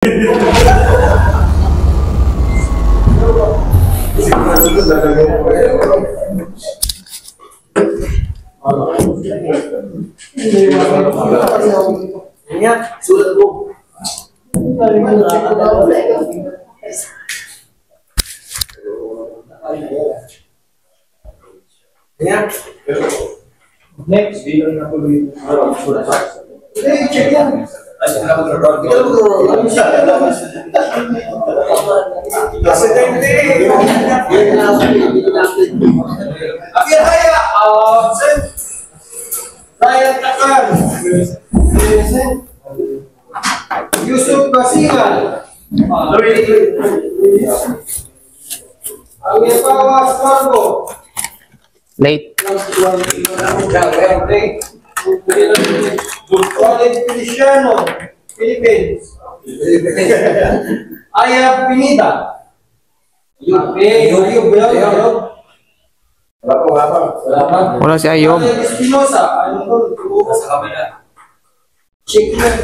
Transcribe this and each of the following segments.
Ingat, sulat ko. Ingat. Next, check yan. Ryan Takan, Yusuf Basiran, Aliepawas Margo, Late. Walid Feliciano, Philippines. Ayab Pinida. Wala si Ayob. Espinosa, Chikman.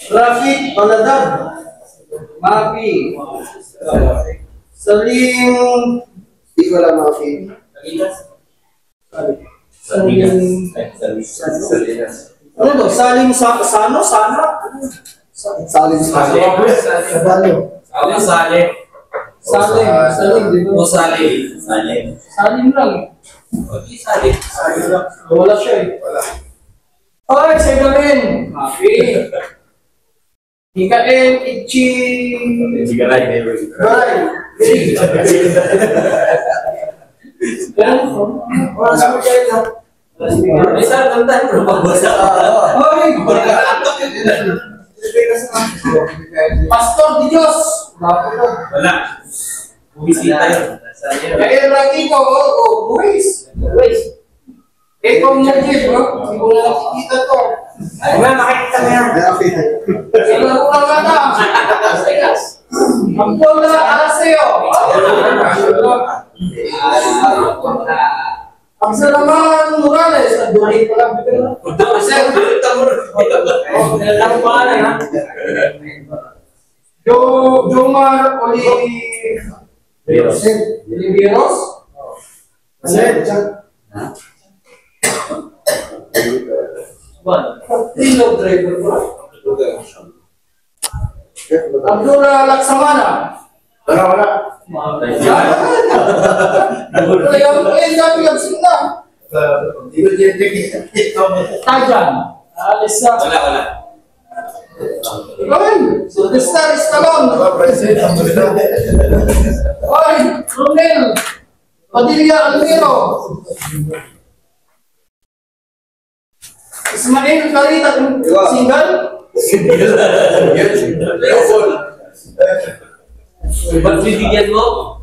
Rafik Baladab, Mapi. Salim. Di ko lang Mapi. Ano to? Salim Sano? Sana? Salim Sano. Salim lang. Wala siya eh. Oy, Segalin. Happy. Hikael Ichi. Garay. Oras mo kayo na. Isa, tanda. Pastor di Diyos. Wala. Bumisita yun. Kaya lagi ko, buwis. Ikaw mo dyan, bro. Hindi ko na nakikita to. Ay, makikita mo yan. Sino ko lang ata? Abdullah Araseo. Abdulrahman Morales. Abdulrahman pa lang. Jomar Oliveros. Tino driver ko. Abdullah Laksamana. Wala. Tajan. Alisa. Wala. So the star is Talon. Oy, Ronel. Padilla Almiro. Ismail Karita. Single. Ba't bibigyan mo?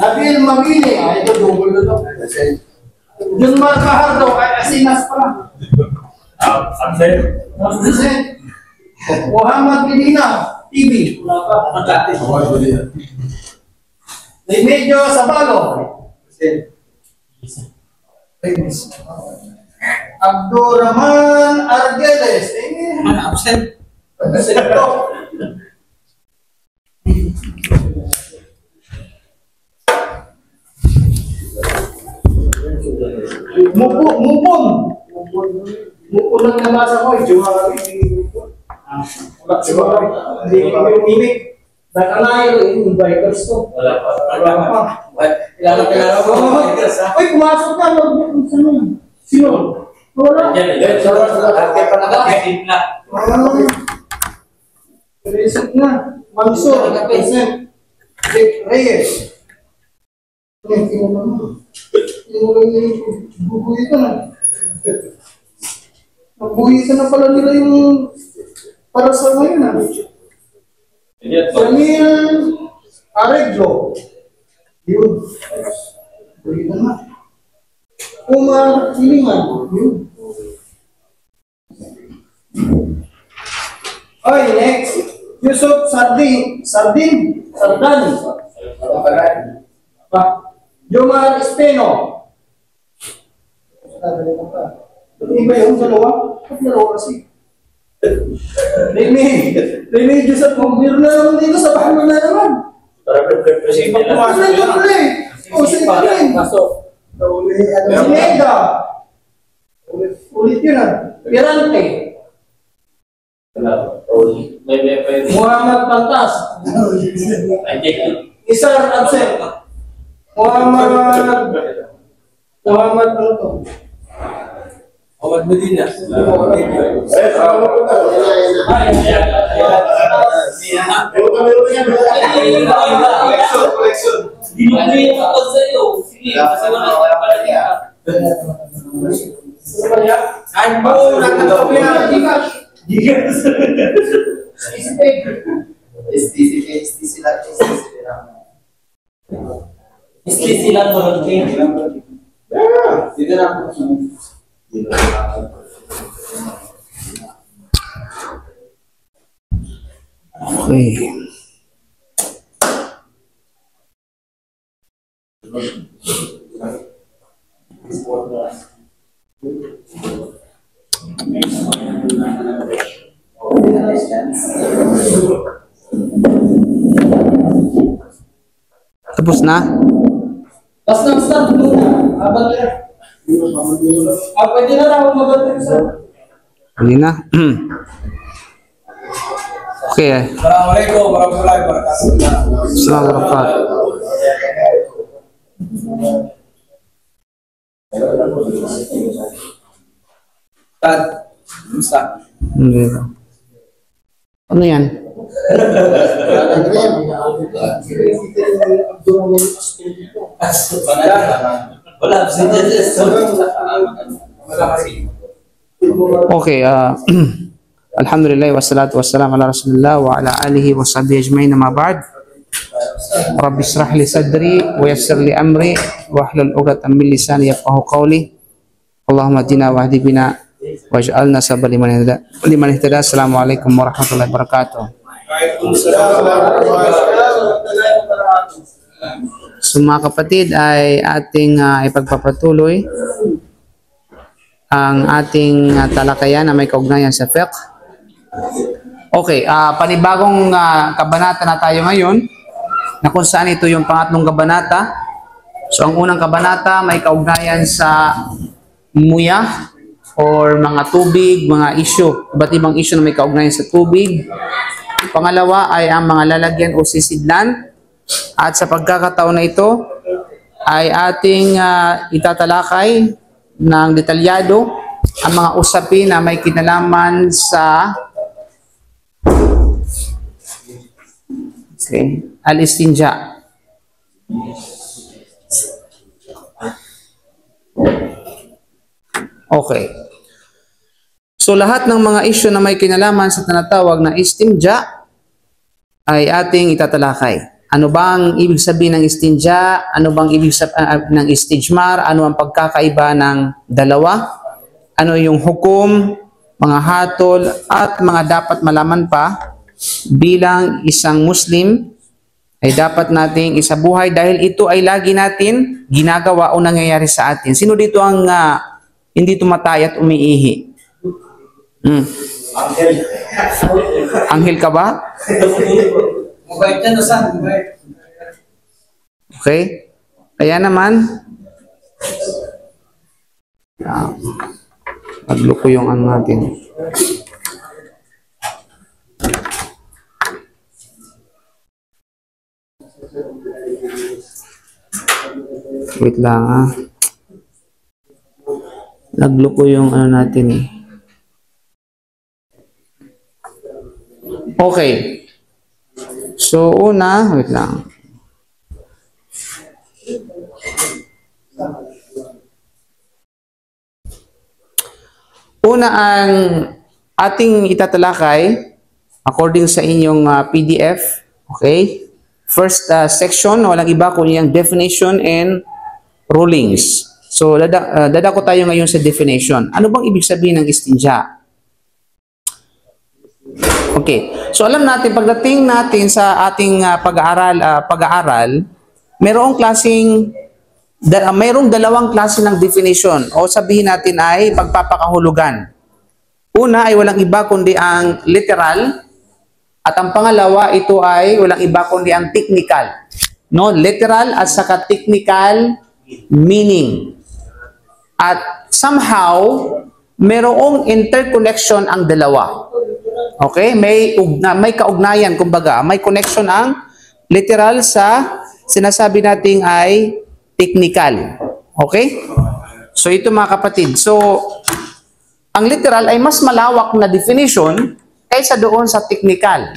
Nabil Mabini. Ito double na to. Jun Marcahardo. Ay Asinas pala. Muhammad Medina. TV. Remedyo Sabalo. Abdurrahman Argeles. Absent. Mupon lang nabasa ko. Jumari. Wala siguro. Hindi ko yung imig. Nakalayo yung bikers to. Wala pa. Kailangan mo. Uy, pumasok na. Sino? Wala. Reset na. Mansur. Rick Reyes. Bubuhitan na. Bubuhitan na pala nila yung para sa ngayon. Jamil Areglo. Yun. Bubuhitan na. Umar Hilingan. Yun. Okay, next. Yusuf Sardani. Jomar Espeno. Iba yung dalawa kasi. Rinig Diyos at kumbir na naman dito sa bahay mo na naman. Para pre-present nila. Pumasok na pre. O, sige pa rin. Sineda. Ulit yun ah. Pirante. May. Muhammad Pantas. Isar absent. Muhammad ano to? Awad mo din na. Hindi mo ako sa'yo. Sige, kasi wala ka pala niya. Ay mo, nakatapos na Gcash. Isti sila mo lang din. Dito na. Okay. Tapos na? Start muna. Abang na. Pwede na raw mag-abang sa. Hindi na. Okay. Assalamualaikum warahmatullahi wabarakatuh. Assalamualaikum warahmatullahi Tad, kumusta? Hindi. Ano yan? Wala, Okay. Alhamdulillah wassalatu wassalamu ala rasulillah wa ala alihi wa sahbihi ajma'in, amma ba'd. Rabbi israh li sadri wa yassir li amri wa hlul 'uqdatam min lisani yafqahu qawli. Allahumma hdina wahdi bina waj'alna sabaliman liman ihtada. Assalamualaikum warahmatullahi wabarakatuh. So mga kapatid ay ating ipagpapatuloy ang ating talakayan na may kaugnayan sa fiqh. Okay, panibagong kabanata na tayo ngayon na kung saan ito yung pangatlong kabanata. So ang unang kabanata may kaugnayan sa muya or mga tubig, mga issue, iba't ibang issue na may kaugnayan sa tubig. Pangalawa ay ang mga lalagyan o sisidlan. At sa pagkakataon na ito ay ating itatalakay ng detalyado ang mga usapin na may kinalaman sa al-istinja. Okay. So lahat ng mga issue na may kinalaman sa tinatawag na istinja ay ating itatalakay. Ano bang ibig sabihin ng istinja? Ano bang ibig sabihin ng istijmar? Ano ang pagkakaiba ng dalawa? Ano yung hukom, mga hatol, at mga dapat malaman pa bilang isang Muslim ay dapat nating isabuhay dahil ito ay lagi natin ginagawa o nangyayari sa atin. Sino dito ang hindi tumatay at umiihi? Anghel ka ba? Okay? Kaya naman, magluko yung ano natin. Wait lang Nagluko yung ano natin eh. Okay. So, wait lang. Una ang ating itatalakay according sa inyong PDF. Okay? First section, walang iba kundi ang definition and rulings. So, dadako tayo ngayon sa definition. Ano bang ibig sabihin ng istinja? Okay. So, alam natin, pagdating natin sa ating pag-aaral, mayroong dalawang klase ng definition o sabihin natin ay pagpapakahulugan. Una ay walang iba kundi ang literal. At ang pangalawa, ito ay walang iba kundi ang technical. No, literal at saka technical meaning. At somehow, merong interconnection ang dalawa. Okay? May kaugnayan, kumbaga. May connection ang literal sa sinasabi nating ay technical. Okay? So, ito mga kapatid. So, ang literal ay mas malawak na definition kaysa doon sa technical.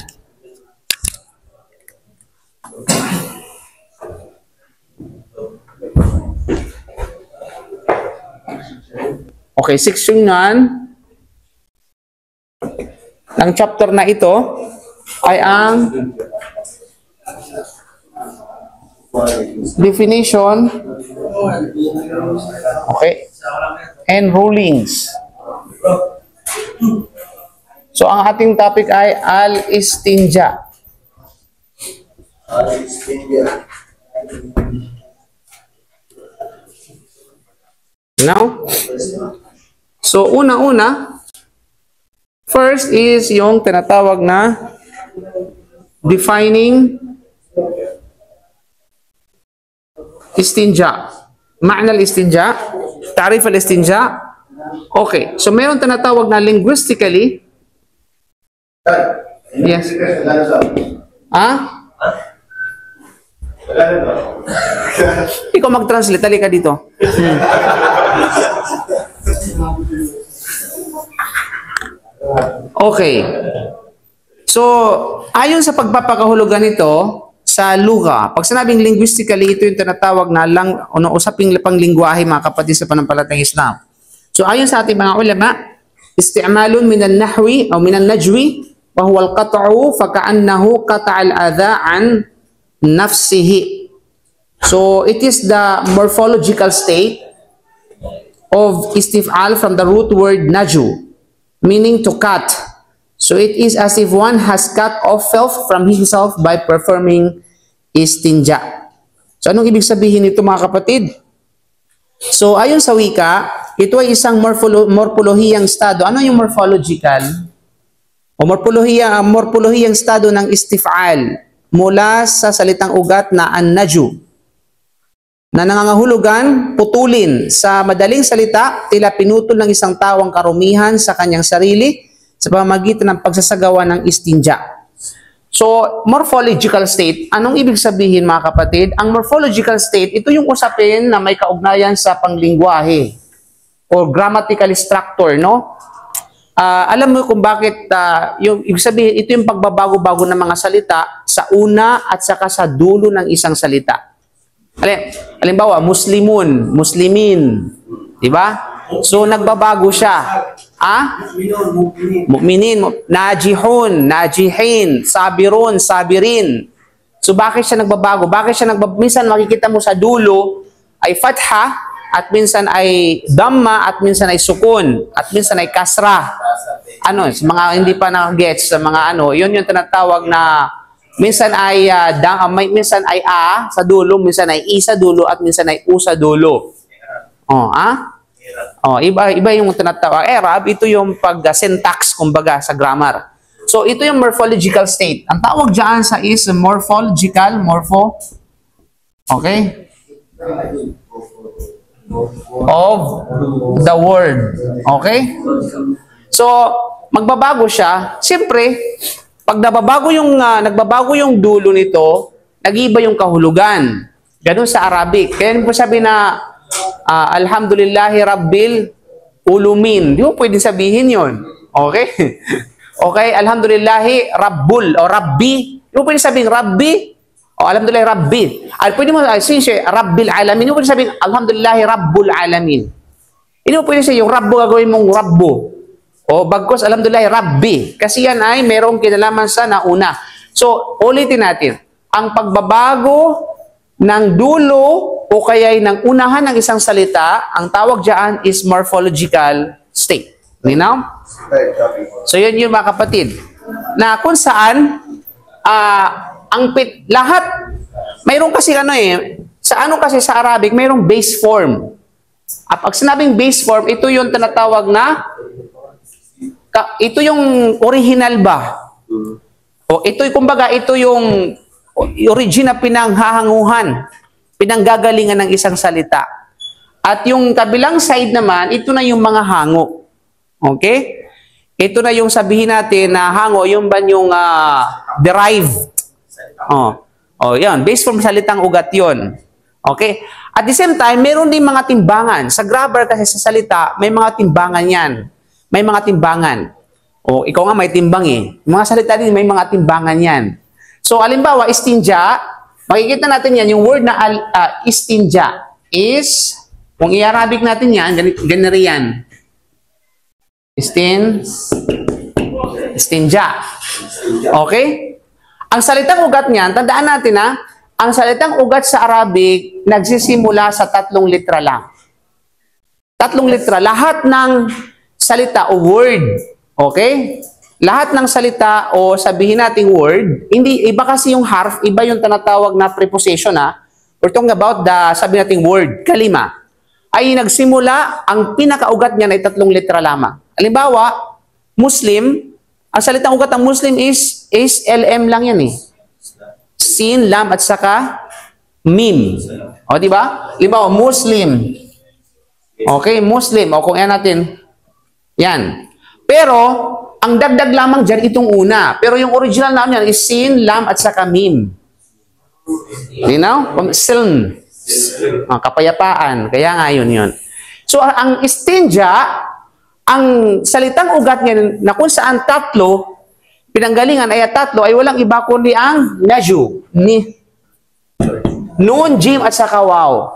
Okay, section 1 ng chapter na ito ay ang definition, okay, and rulings. So, ang ating topic ay al-istinja. Now, so una-una, first is yung tinatawag na defining istinja. Ma'na al-istinja, tarif al-istinja. Okay, so meron tinatawag na linguistically. Yes. Ikaw mag-translate, tali ka dito. Okay. So, ayon sa pagpapakahulugan nito sa luga, pag sinabing linguistically, ito yung tinatawag na usaping panglingwahe mga kapatid sa panampalatayang Islam. So, ayon sa ating mga ulama, isti'malun minan nahwi o minan najwi wa huwa al-qat'u fa ka'annahu qata'a al-adha an nafsihi. So, it is the morphological state of istif'al from the root word naju, meaning to cut. So, it is as if one has cut off self from himself by performing istinja. So, anong ibig sabihin nito mga kapatid? So, ayon sa wika, ito ay isang morpolohiyang estado. Ano yung morphological? O morpolohiyang estado ng istif'al mula sa salitang ugat na an-naju, na nangangahulugan, putulin. Sa madaling salita, tila pinutol ng isang tao ang karumihan sa kanyang sarili sa pamamagitan ng pagsasagawa ng istinja. So, morphological state, anong ibig sabihin mga kapatid? Ang morphological state, ito yung usapin na may kaugnayan sa panglingwahe or grammatical structure, no? Alam mo kung bakit yung ibig sabihin, ito yung pagbabago-bago ng mga salita sa una at saka sa dulo ng isang salita. Halimbawa, muslimun, muslimin, di ba? So, nagbabago siya. Mu'minin, najihun, najihin, sabirun, sabirin. So, bakit siya nagbabago? Minsan makikita mo sa dulo ay fatha, at minsan ay dhamma, at minsan ay sukun, at minsan ay kasra. Ano, sa mga hindi pa na-gets, sa mga ano, yun yung tinatawag na minsan ay minsan ay a sa dulo, minsan ay i sa dulo, at minsan ay u sa dulo. Iba yung tinatawag. Arab, ito yung pag-syntax, kumbaga, sa grammar. So, ito yung morphological state. Ang tawag dyan sa is morphological, okay? Of the word. Okay? So, magbabago siya. Siyempre, pag nagbabago yung dulo nito, nag-iba yung kahulugan. Ganun sa Arabic. Kaya po sabi na alhamdulillahi rabbil ulumin. Di mo pwedeng sabihin yon. Okay? Okay? Alhamdulillahi rabbul o rabbi. Di mo pwedeng sabihin rabbi. O, alhamdulillah, Rabbi. Pwede mo, since Rabbil Alamin, hindi mo pwede sabihin, alhamdulillahi Rabbul Alamin. Hindi mo pwede sabihin, yung Rabbo gagawin mong Rabbo. O, bagkos, alhamdulillahi Rabbi. Kasi yan ay mayroong kinalaman sa nauna. So, ulitin natin. Ang pagbabago ng dulo o kaya ng unahan ng isang salita, ang tawag dyan is morphological state. Ninaw? So, yun yung mga kapatid. Na kung saan, lahat, mayroon kasi kasi sa Arabic, mayroong base form. Pag sinabing base form, ito yung tinatawag na ito yung original ba? O ito, kumbaga, ito yung original pinanghahanguhan, pinanggagalingan ng isang salita. At yung kabilang side naman, ito na yung mga hango. Okay? Ito na yung sabihin natin na hango, yung ba yung derived. Yan. Based from salitang ugat yon. Okay? At the same time, meron din mga timbangan. Sa grammar kasi sa salita, may mga timbangan yan. May mga timbangan. O, ikaw nga may timbang eh. Mga salita din, may mga timbangan yan. So, alimbawa, istinja, makikita natin yan, yung word na istinja is, kung i-Arabic natin yan, ganito yan. Istinja. Okay? Ang salitang ugat niyan, tandaan natin ang salitang ugat sa Arabic, nagsisimula sa 3 litra lang. 3 litra. Lahat ng salita o word, okay? Lahat ng salita o sabihin nating word, hindi, iba kasi yung harf, iba yung tinatawag na preposition We're talking about the, sabihin nating word, kalima. Ay nagsimula, ang pinakaugat niyan ay 3 litra lamang. Halimbawa, Muslim, ang salitang ugat ng Muslim is LM lang yan eh. Sin, lam, at saka mim. O, di ba? Halimbawa, Muslim. Okay, Muslim. O, kung yan natin, yan. Pero, ang dagdag lamang dyan itong una. Pero yung original namin yan is sin, lam, at saka mim. You know? Silm. Kapayapaan. Kaya nga yun. So, ang istinja, ang salitang ugat niya na kung saan 3, pinanggalingan ay 3, ay walang iba kundi ang naju. Nun, jim, at saka waw.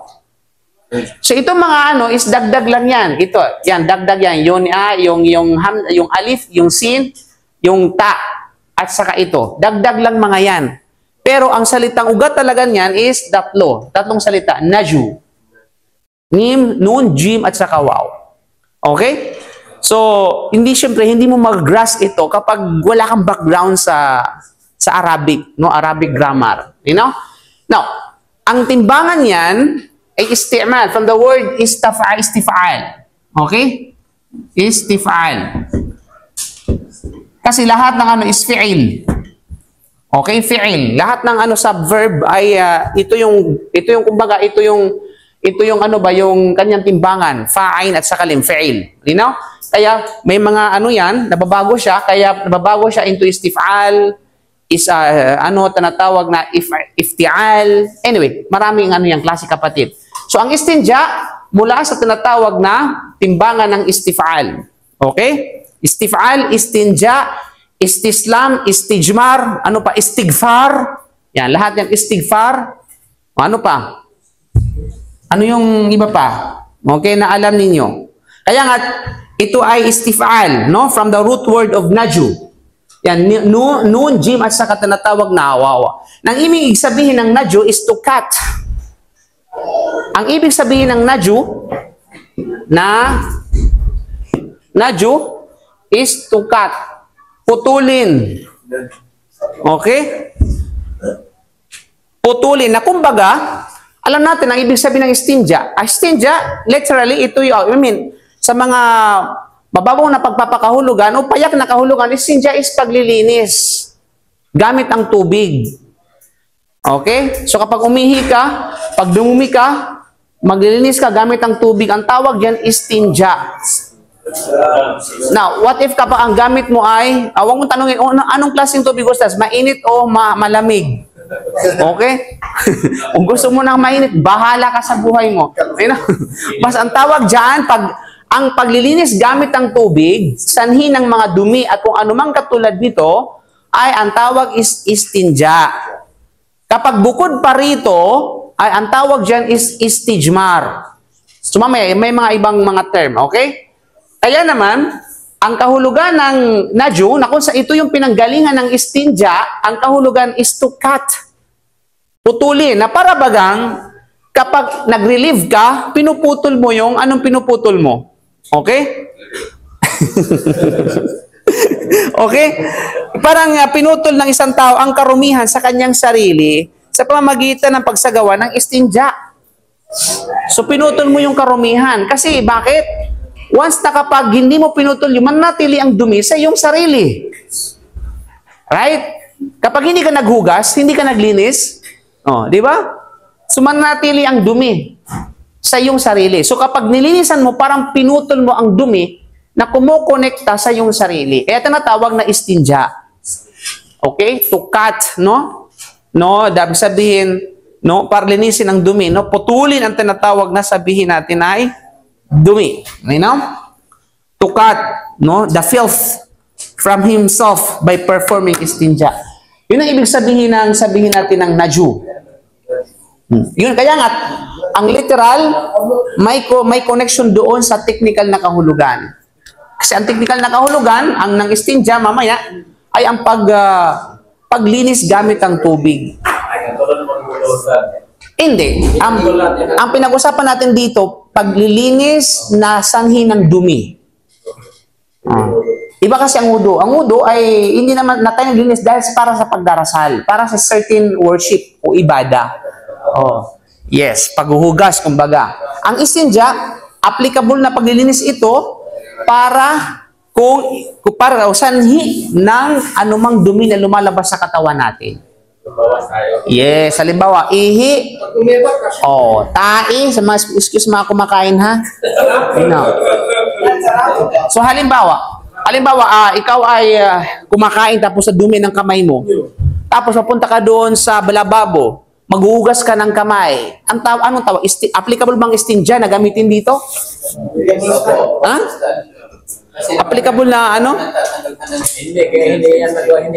So, itong mga is dagdag lang yan. Ito, yan, dagdag yan. Yung alif, yung sin, yung ta, at saka ito. Dagdag lang mga yan. Pero ang salitang ugat talaga niyan is 3. 3 salita. Naju. Nim, nun, jim, at saka waw. Okay? So, siyempre, hindi mo mag-grasp ito kapag wala kang background sa Arabic, no? Arabic grammar. You know? Now, ang timbangan yan ay isti'mal from the word istif'al. Okay? Istif'al. Kasi lahat ng is fi'il. Okay, fi'il. Lahat ng subverb ay ito yung kumbaga ito yung yung kanyang timbangan, fa'ain at saka lim, fi'il. You know? Kaya may mga yan, nababago siya, kaya nababago siya into istif'al, is tinatawag na ifti'al. Anyway, maraming yan klase kapatid. So ang istinja mula sa tinatawag na timbangan ng istif'al. Okay? Istif'al, istinja, istislam, istijmar, istighfar. Yan, lahat yan istighfar. Ano pa? Ano yung iba pa? Okay, na alam ninyo. Kaya nga, ito ay istif'al, no? From the root word of naju. Yan, nun, jim, at saka tinatawag na wawa. Nang ibig sabihin ng naju is to cut. Ang ibig sabihin ng naju is to cut. Putulin. Okay? Putulin. Na kumbaga, alam natin ang ibig sabihin ng istinja. Istinja, literally, ito yung, sa mga mababaw na pagpapakahulugan o payak na kahulugan, istinja is paglilinis gamit ang tubig. Okay? So kapag umihi ka, pag dumumi ka, maglilinis ka gamit ang tubig, ang tawag diyan istinja. Now, what if kapag ang gamit mo ay, huwag mong tanongin, anong klaseng tubig gusto? Mainit o malamig? Okay? Kung gusto mo ng mainit, bahala ka sa buhay mo. Mas ang tawag dyan, ang paglilinis gamit ang tubig, sanhi ng mga dumi at kung anumang katulad nito, ay ang tawag is istinja. Kapag bukod pa rito, ay ang tawag dyan is istijmar. So may mga ibang mga term, okay? Kaya naman, ang kahulugan ng naju, na kung sa ito yung pinanggalingan ng istinja, ang kahulugan is to cut. Putulin. Na para bagang, kapag nag-relieve ka, pinuputol mo yung, anong pinuputol mo? Okay? Okay? Parang pinutol ng isang tao ang karumihan sa kanyang sarili sa pamamagitan ng pagsagawa ng istinja. So, pinutol mo yung karumihan. Kasi, bakit? once na kapag hindi mo pinutol yung manatili ang dumi sa iyong sarili. Right? Kapag hindi ka naghugas, hindi ka naglinis, di ba? So manatili ang dumi sa iyong sarili. So kapag nilinisan mo, parang pinutol mo ang dumi na kumukonekta sa iyong sarili. Kaya tinatawag na istinja. Okay? To cut, no? No, dapat sabihin, no, para linisin ang dumi, no? Putulin ang tinatawag na sabihin natin ay dumi. You know? To cut, no, the filth from himself by performing istinja. Yun ang ibig sabihin natin ng naju. Yun, kaya nga, ang literal, may connection doon sa technical na kahulugan. Kasi ang technical na kahulugan, ang ng istinja, mamaya, ay ang paglinis gamit ang tubig. Hindi. Ang pinag-usapan natin dito, paglilinis na sanhi ng dumi. Iba kasi ang wudu. Ang wudu ay hindi naman na tayo naglinis dahil para sa pagdarasal, para sa certain worship o ibada. Yes, paghuhugas, kumbaga. Ang istinja, applicable na paglilinis ito para para sanhi ng anumang dumi na lumalabas sa katawan natin. Yes, halimbawa, ihi, tae, sa mga kumakain, ha? No. So, halimbawa, ikaw ay kumakain tapos sa dumi ng kamay mo. Tapos, mapunta ka doon sa lababo, maghuhugas ka ng kamay. Anong tawag? Applicable bang istinja na gamitin dito? Ha? Applicable na ano? Hindi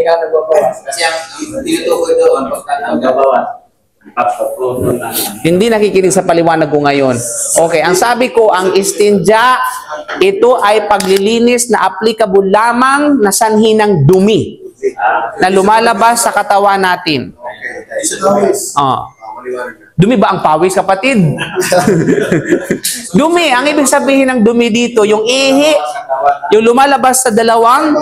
ka nagbabawas. Kasi ang tinutukoy doon, pagbabawas. Hindi nakikinig sa paliwanag ko ngayon. Okay, ang sabi ko, ang istinja, ito ay paglilinis na applicable lamang na sanhi ng dumi na lumalabas sa katawan natin. Dumi ba ang pawis, kapatid? Dumi, ang ibig sabihin ng dumi dito, yung ihi, yung lumalabas sa dalawang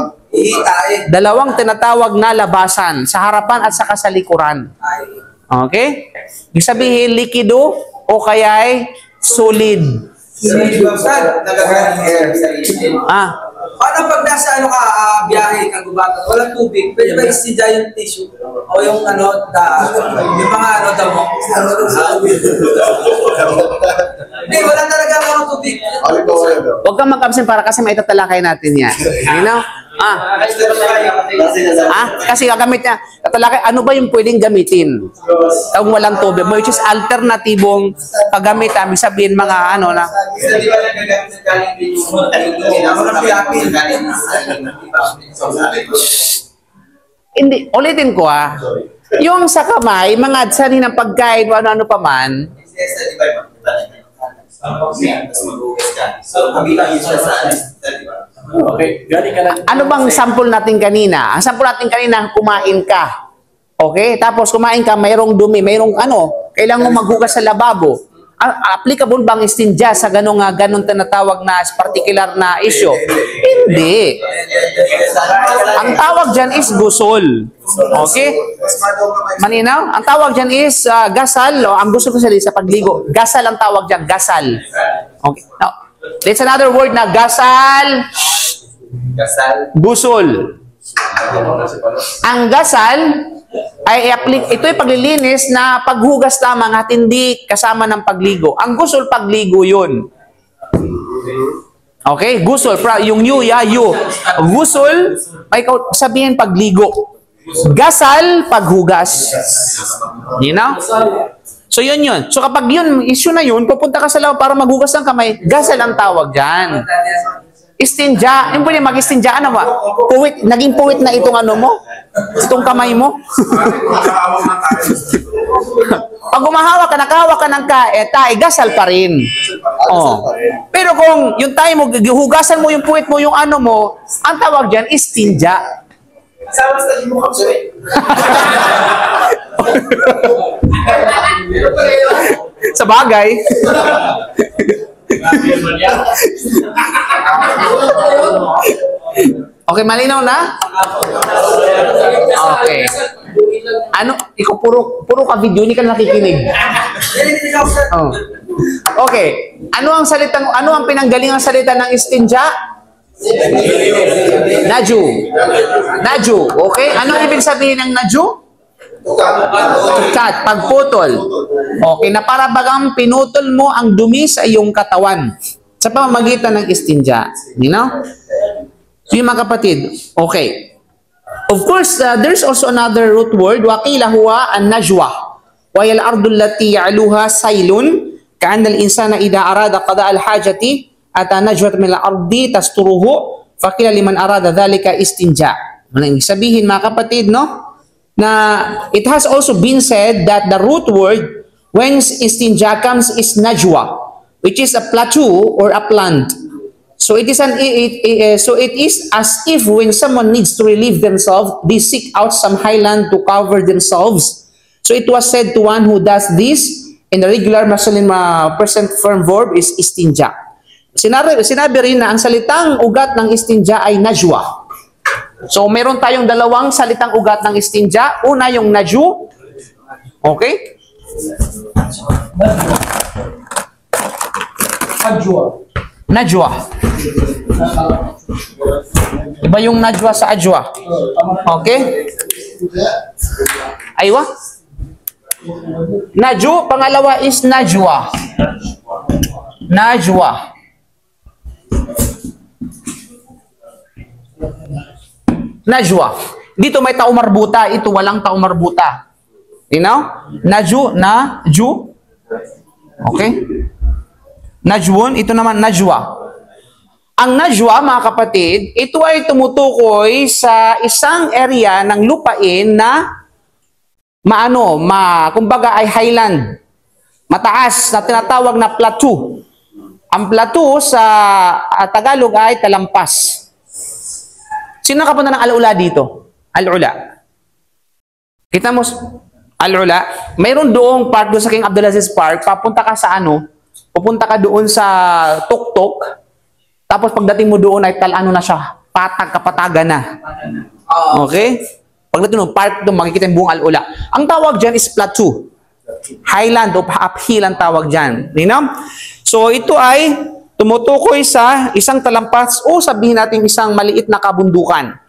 tinatawag na labasan, sa harapan at sa kasalikuran. Okay? Ibig sabihin, likido o kaya'y solid. Paano pag nasa biyahe ka, gubatan, walang tubig, pwede ba istinja yung tissue? O yung yung mga damo? Hindi, wala talaga tubig. Huwag kang mag-absent para kasi maitatalakay natin yan. You know? Kasi gagamit niya. Tatalakay, ano ba yung pwedeng gamitin? Kung walang tubig, which is alternatibong paggamit, ibig sabihin mga na. Hindi ba nagagamit ng galing din Hindi, ulitin ko yung sa kamay, mga sanhi ng pagkain, ano pa man, ano bang sample natin kanina? Ang sample natin kanina, kumain ka. Okay? Tapos kumain ka, mayroong dumi, mayroong kailangan mo maghugas sa lababo. Applicable bang istinja sa ganong tinatawag na particular na issue? Hindi. Ang tawag dyan is gusol. Okay? Maninaw? Ang tawag dyan is gasal. Ang gusto ko sa pagligo. Gasal ang tawag dyan. Gasal. Okay. Now, that's another word na gasal. Gusol. Ang gasal ay ito'y paglilinis na paghugas lamang at hindi kasama ng pagligo. Ang gusol, pagligo yun. Okay? Gusol. Yung you. Gusol, ay sabihin pagligo. Gasal, paghugas. You know? So, yun. So, kapag yun, issue na yun, pupunta ka sa loob para maghugas ng kamay, gasal ang tawag dyan. Istinja. Yung pwede mag-istinja, ano ba? Puwit. Naging puwit na itong mo? Itong kamay mo? Pag umahawak ka, nakahawak ka ng tae, gasal pa rin. Pero kung yung tae mo, hugasan mo yung puwit mo, yung mo, ang tawag dyan, istinja. Sa bagay. Okay, malinaw na? Okay. Ikaw puro ka video, hindi ka nakikinig. Okay. Ano ang pinanggalingang salita ng istinja? Naju. Naju. Okay? Ano ibig sabihin ng naju? Tukat, pagputol. Okay, na para bagang pinutol mo ang dumi sa iyong katawan sa pamamagitan ng istinja. You know? So, yung mga kapatid, okay. Of course, there's also another root word, waqila huwa an-najwa. Wa yal ardu allati ya'luha saylun ka'anna al-insana idha arada qada al-hajati ata najwat min al-ardi tasturuhu faqila liman arada dhalika istinja. Ano yung sabihin mga kapatid, no? Na it has also been said that the root word when istinja comes is najwa, which is a plateau or a plant. So it is as if when someone needs to relieve themselves, they seek out some highland to cover themselves. So it was said to one who does this in the regular masculine present form verb is istinja. Sinabi rin na ang salitang ugat ng istinja ay najwa. So meron tayong dalawang salitang ugat ng istinja. Una yung naju. Okay? Najwa. Iba yung najwa sa ajwa. Okay? Aywa? Naju, pangalawa is najwa. Najwa. Najwa. Dito may taumarbuta, ito walang taumarbuta. You know? Naju, naju. Okay? Najwun, ito naman najwa. Ang najwa, mga kapatid, ito ay tumutukoy sa isang area ng lupain na kumbaga ay highland. Mataas na tinatawag na plateau. Ang plateau sa Tagalog ay talampas. Sino nakapunta ng Al-Ula dito? Al-Ula. Kita mo, Al-Ula, mayroon doong park doon sa King Abdulaziz Park, papunta ka sa pupunta ka doon sa Tuktok, tapos pagdating mo doon ay na siya, kapatagan na. Okay? Pagdating mo, park doon, makikita yung buong Al-Ula. Ang tawag dyan is plateau. Highland o uphill ang tawag dyan. You know? So ito ay tumutukoy sa isang talampas o sabihin natin isang maliit na kabundukan.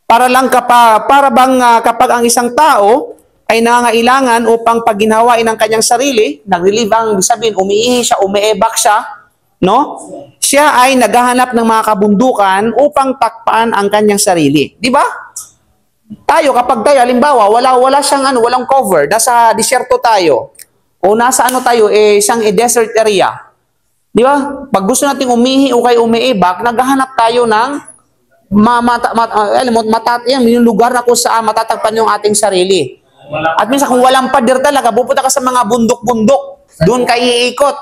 Para bang kapag ang isang tao ay nangangailangan upang pagginhawain ang kanyang sarili, nag-relieve ang sabihin, umiihi siya, umiebak siya, no? Siya ay naghahanap ng mga kabundukan upang takpan ang kanyang sarili. Di ba? Tayo, kapag tayo, halimbawa, wala siyang walang cover, nasa disyerto tayo, o nasa tayo, isang desert area. Di ba? Pag gusto nating umihi o kay umiibak, naghahanap tayo ng yung lugar na kung saan matatagpan yung ating sarili. At minsan kung walang pader talaga, pupunta ka sa mga bundok-bundok. Doon ka iikot.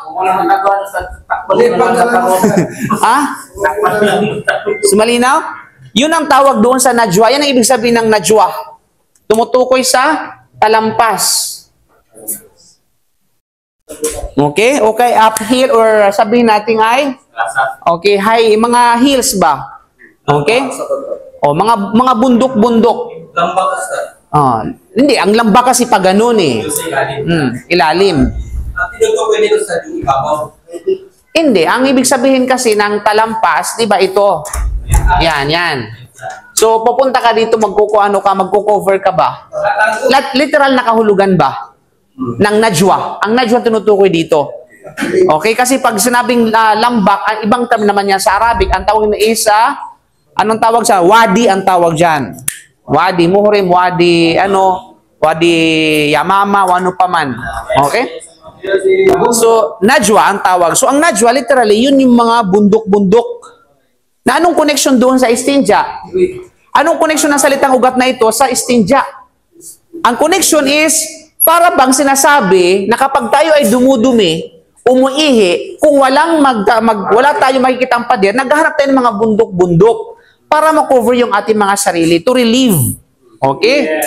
Ha? Sumalinaw? Yun ang tawag doon sa najwa. Yan ang ibig sabihin ng najwa. Tumutukoy sa talampas. Okay? Okay, uphill or sabihin natin ay okay, mga hills ba? Okay? O mga bundok-bundok. Hindi, ang lamba kasi pa ganun ilalim. Hindi, ang ibig sabihin kasi ng talampas, di ba ito? Yan. So, pupunta ka dito, magko-cover ka ba? Literal na kahulugan ba? Ng najwa. Ang najwa tinutukoy dito. Okay, kasi pag sinabing lambak, ang ibang term naman yan sa Arabic, ang tawag na isa, anong tawag sa? Wadi ang tawag dyan. Wadi Muhrim, wadi Yamama, ano pa man. Okay? So, najwa ang tawag. So, ang najwa, literally, yun yung mga bundok-bundok. Na anong connection doon sa istinja? Anong connection ng salitang ugat na ito sa istinja? Ang connection is, para bang sinasabi na kapag tayo ay dumudumi, umuihi, kung wala tayo makikitang pader, naghahanap tayo ng mga bundok-bundok para ma-cover yung ating mga sarili, to relieve. Okay?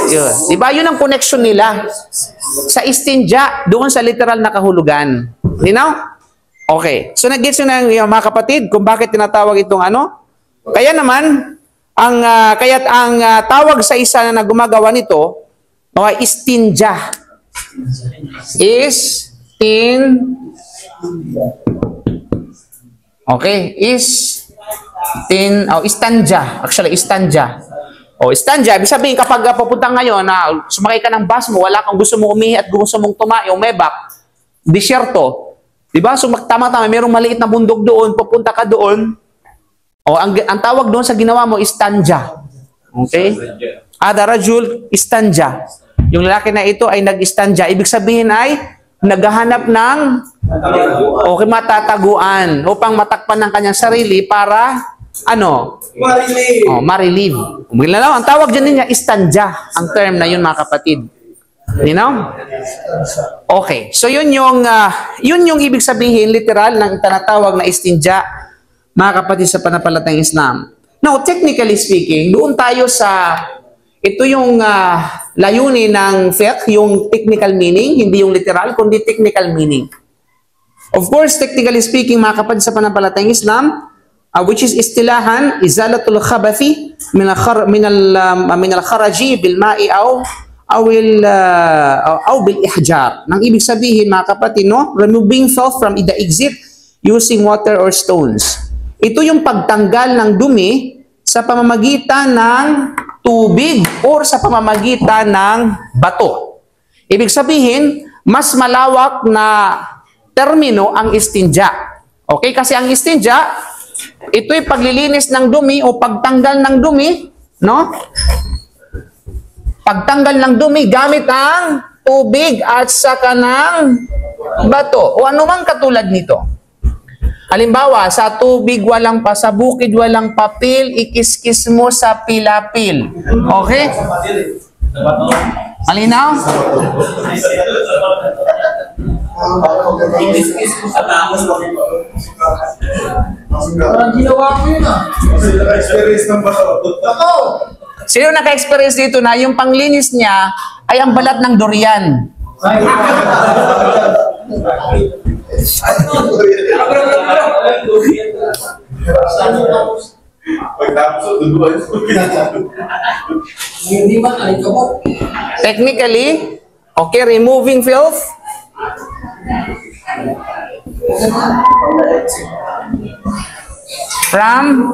Yun. Diba? Yun ang connection nila. Sa istinja, doon sa literal na kahulugan. You know? Okay. So, nag-gets yun na yung mga kapatid kung bakit tinatawag itong Kaya naman, ang tawag sa isa na gumagawa nito, istinja, is istanja. Actually, istanja. Istanja, ibig sabihin kapag papunta ngayon na sumakay ka ng bus mo, wala kang gusto mong umihi at gusto mong umebak, disyerto. Diba? So, tama-tama, mayroong maliit na bundok doon, pupunta ka doon. Ang tawag doon sa ginawa mo, istanja. Okay? Ada rajul, istanja. Yung lalaki na ito ay nag-istanja. Ibig sabihin ay naghahanap ng matataguan upang matakpan ng kanyang sarili para Marilive. Ang tawag dyan niya, istanja. Ang term na yun, mga kapatid. You know? Okay. So, yun yung ibig sabihin, literal, ng tinatawag na istinja, mga kapatid sa panampalatayang Islam. Now, technically speaking, doon tayo ito yung layunin ng fiqh, yung technical meaning, hindi yung literal, kundi technical meaning. Of course, technically speaking, mga kapatid sa panampalatayang Islam, which is istilahan izalatul khabathi min al kharaji bil ma'i aw bil ihjar. Nang ibig sabihin, mga kapatid, removing filth from the exit using water or stones. Ito yung pagtanggal ng dumi sa pamamagitan ng tubig or sa pamamagitan ng bato. Ibig sabihin, mas malawak na termino ang istinja. Okay, kasi ang istinja ito'y paglilinis ng dumi o pagtanggal ng dumi, no? Pagtanggal ng dumi gamit ang tubig at saka ng bato o anumang katulad nito. Halimbawa, sa tubig walang sa bukid walang papel, ikis-kis mo sa pilapil. Okay? Malinaw? Parang ginawa ko yun Experience ng bato. Sino naka-experience dito na yung panglinis niya ay ang balat ng durian? Hindi man, ay kabot. Technically, okay, removing filth. From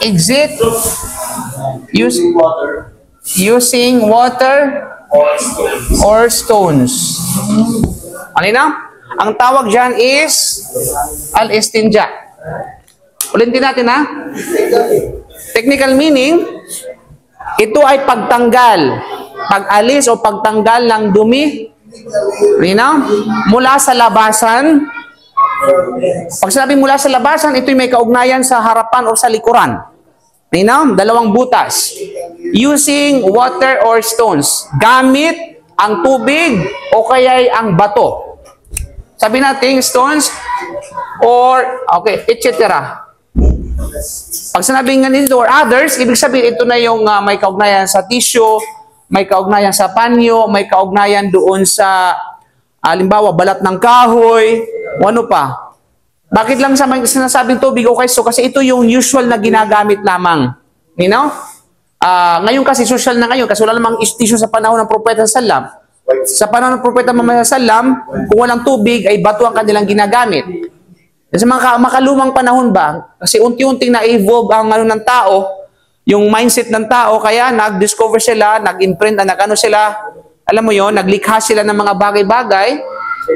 exit using water or stones. Ano na? Ang tawag dyan is al-istinja. Ulitin natin, ha? Technical meaning, ito ay pagtanggal, pag-alis o pagtanggal ng dumi, mula sa labasan. Pag sinabi mula sa labasan, ito'y may kaugnayan sa harapan o sa likuran. Dalawang butas. Using water or stones. Gamit ang tubig o kaya'y ang bato. Sabi natin, stones or, etc. Pag sinabing ganito or others, ibig sabihin ito na yung may kaugnayan sa tissue, may kaugnayan sa panyo, may kaugnayan doon sa, halimbawa, balat ng kahoy, o ano pa. Bakit lang sa sinasabing tubig o kayso? Kasi ito yung usual na ginagamit lamang. Ngayon kasi, social na ngayon, kasi wala namang tissue sa panahon ng Propeta Sallam. Sa panahon ng Propeta Muhammad Sallam, kung walang tubig, ay bato ang kanilang ginagamit. Sa mga makalumang panahon ba, kasi unti-unting na-evolve ang ng tao, yung mindset ng tao, kaya nag-discover sila, nag-imprint, sila, alam mo yon, naglikha sila ng mga bagay-bagay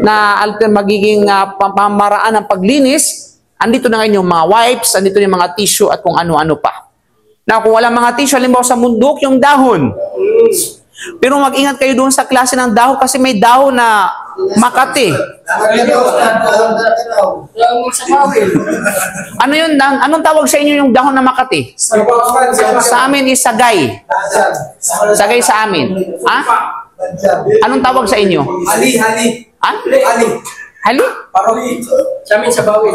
na magiging pamaraan ng paglinis. Andito na ngayon yung mga wipes, andito yung mga tissue at kung ano-ano pa. Na kung wala mga tissue, halimbawa sa mundok, yung dahon. Pero mag-ingat kayo doon sa klase ng dahon kasi may dahon na Makati. Ano yun? Anong tawag sa inyo yung dahon na Makati? Sa amin is sagay. Sagay sa amin. Ha? Anong tawag sa inyo? Hali. Ha? Hali? Sa amin sa bawin.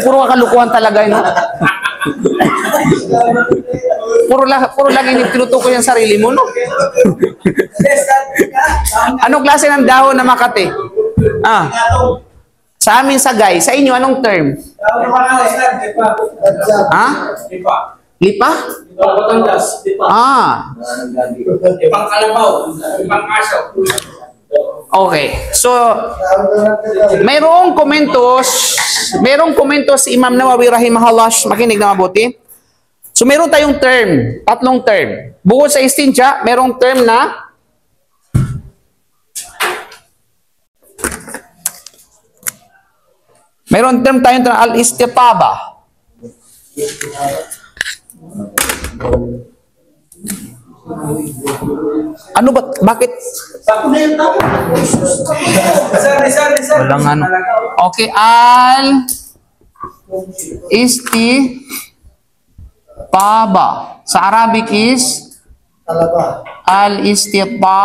Puro kalukuhan talaga, no? Puro lang yung tinutukoy yung sarili mo, no? Anong klase ng dahon na Makati? Sa amin sagay. Sa inyo, anong term? Ha? Lipa? Batangas. Ah, Ibang kalabaw. Ibang aso. okay. So, mayroong komentos si Imam Nawawi rahimahullah, makinig na mabuti. So, meron tayong term, tatlong term. Bukod sa istinja, merong term na meron term tayong al-istitaba. Ano ba? Bakit? Listen. Walang ano. Okay, al-istitaba. Sa Arabic is al-istitaba.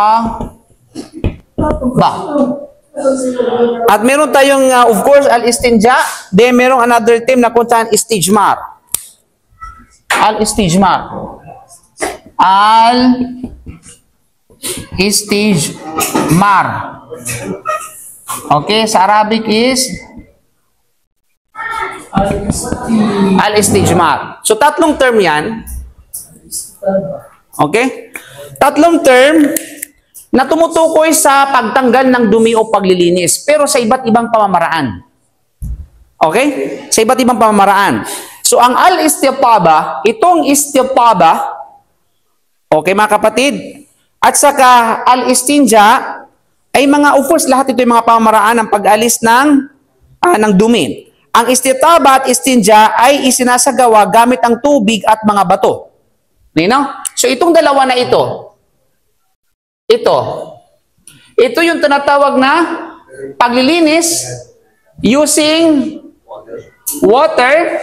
At meron tayong, of course, al-istinja. Then merong another term na kung saan istijmar. Al-istijmar. Al-istijmar. Okay, sa Arabic is al-istijmar. So, tatlong term yan. Okay? Tatlong term na tumutukoy sa pagtanggal ng dumi o paglilinis, pero sa iba't ibang pamamaraan. Okay? Sa iba't ibang pamamaraan. So, ang al-istitaba, itong istitaba, okay mga kapatid, at saka al-istinja, ay mga, of course, lahat ito yung mga pamamaraan ng pag-alis ng dumi. Ang istitaba at istinja ay isinasagawa gamit ang tubig at mga bato. Nino? So, itong dalawa na ito, ito yung tinatawag na paglilinis using water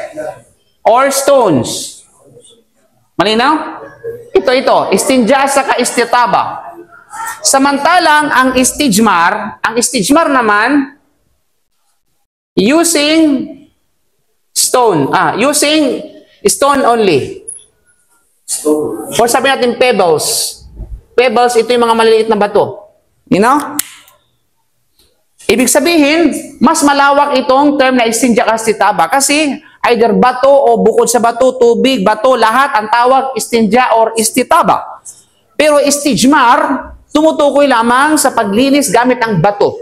or stones. Malinaw? Ito, istinja sa istitaba. Samantalang ang istijmar naman using stone only. Or sabi natin pebbles. Pebbles, ito yung mga maliliit na bato. You know? Ibig sabihin, mas malawak itong term na istinja istitaba kasi either bato o bukod sa bato, tubig, bato, lahat ang tawag istinja or istitaba. Pero istijmar, tumutukoy lamang sa paglinis gamit ang bato.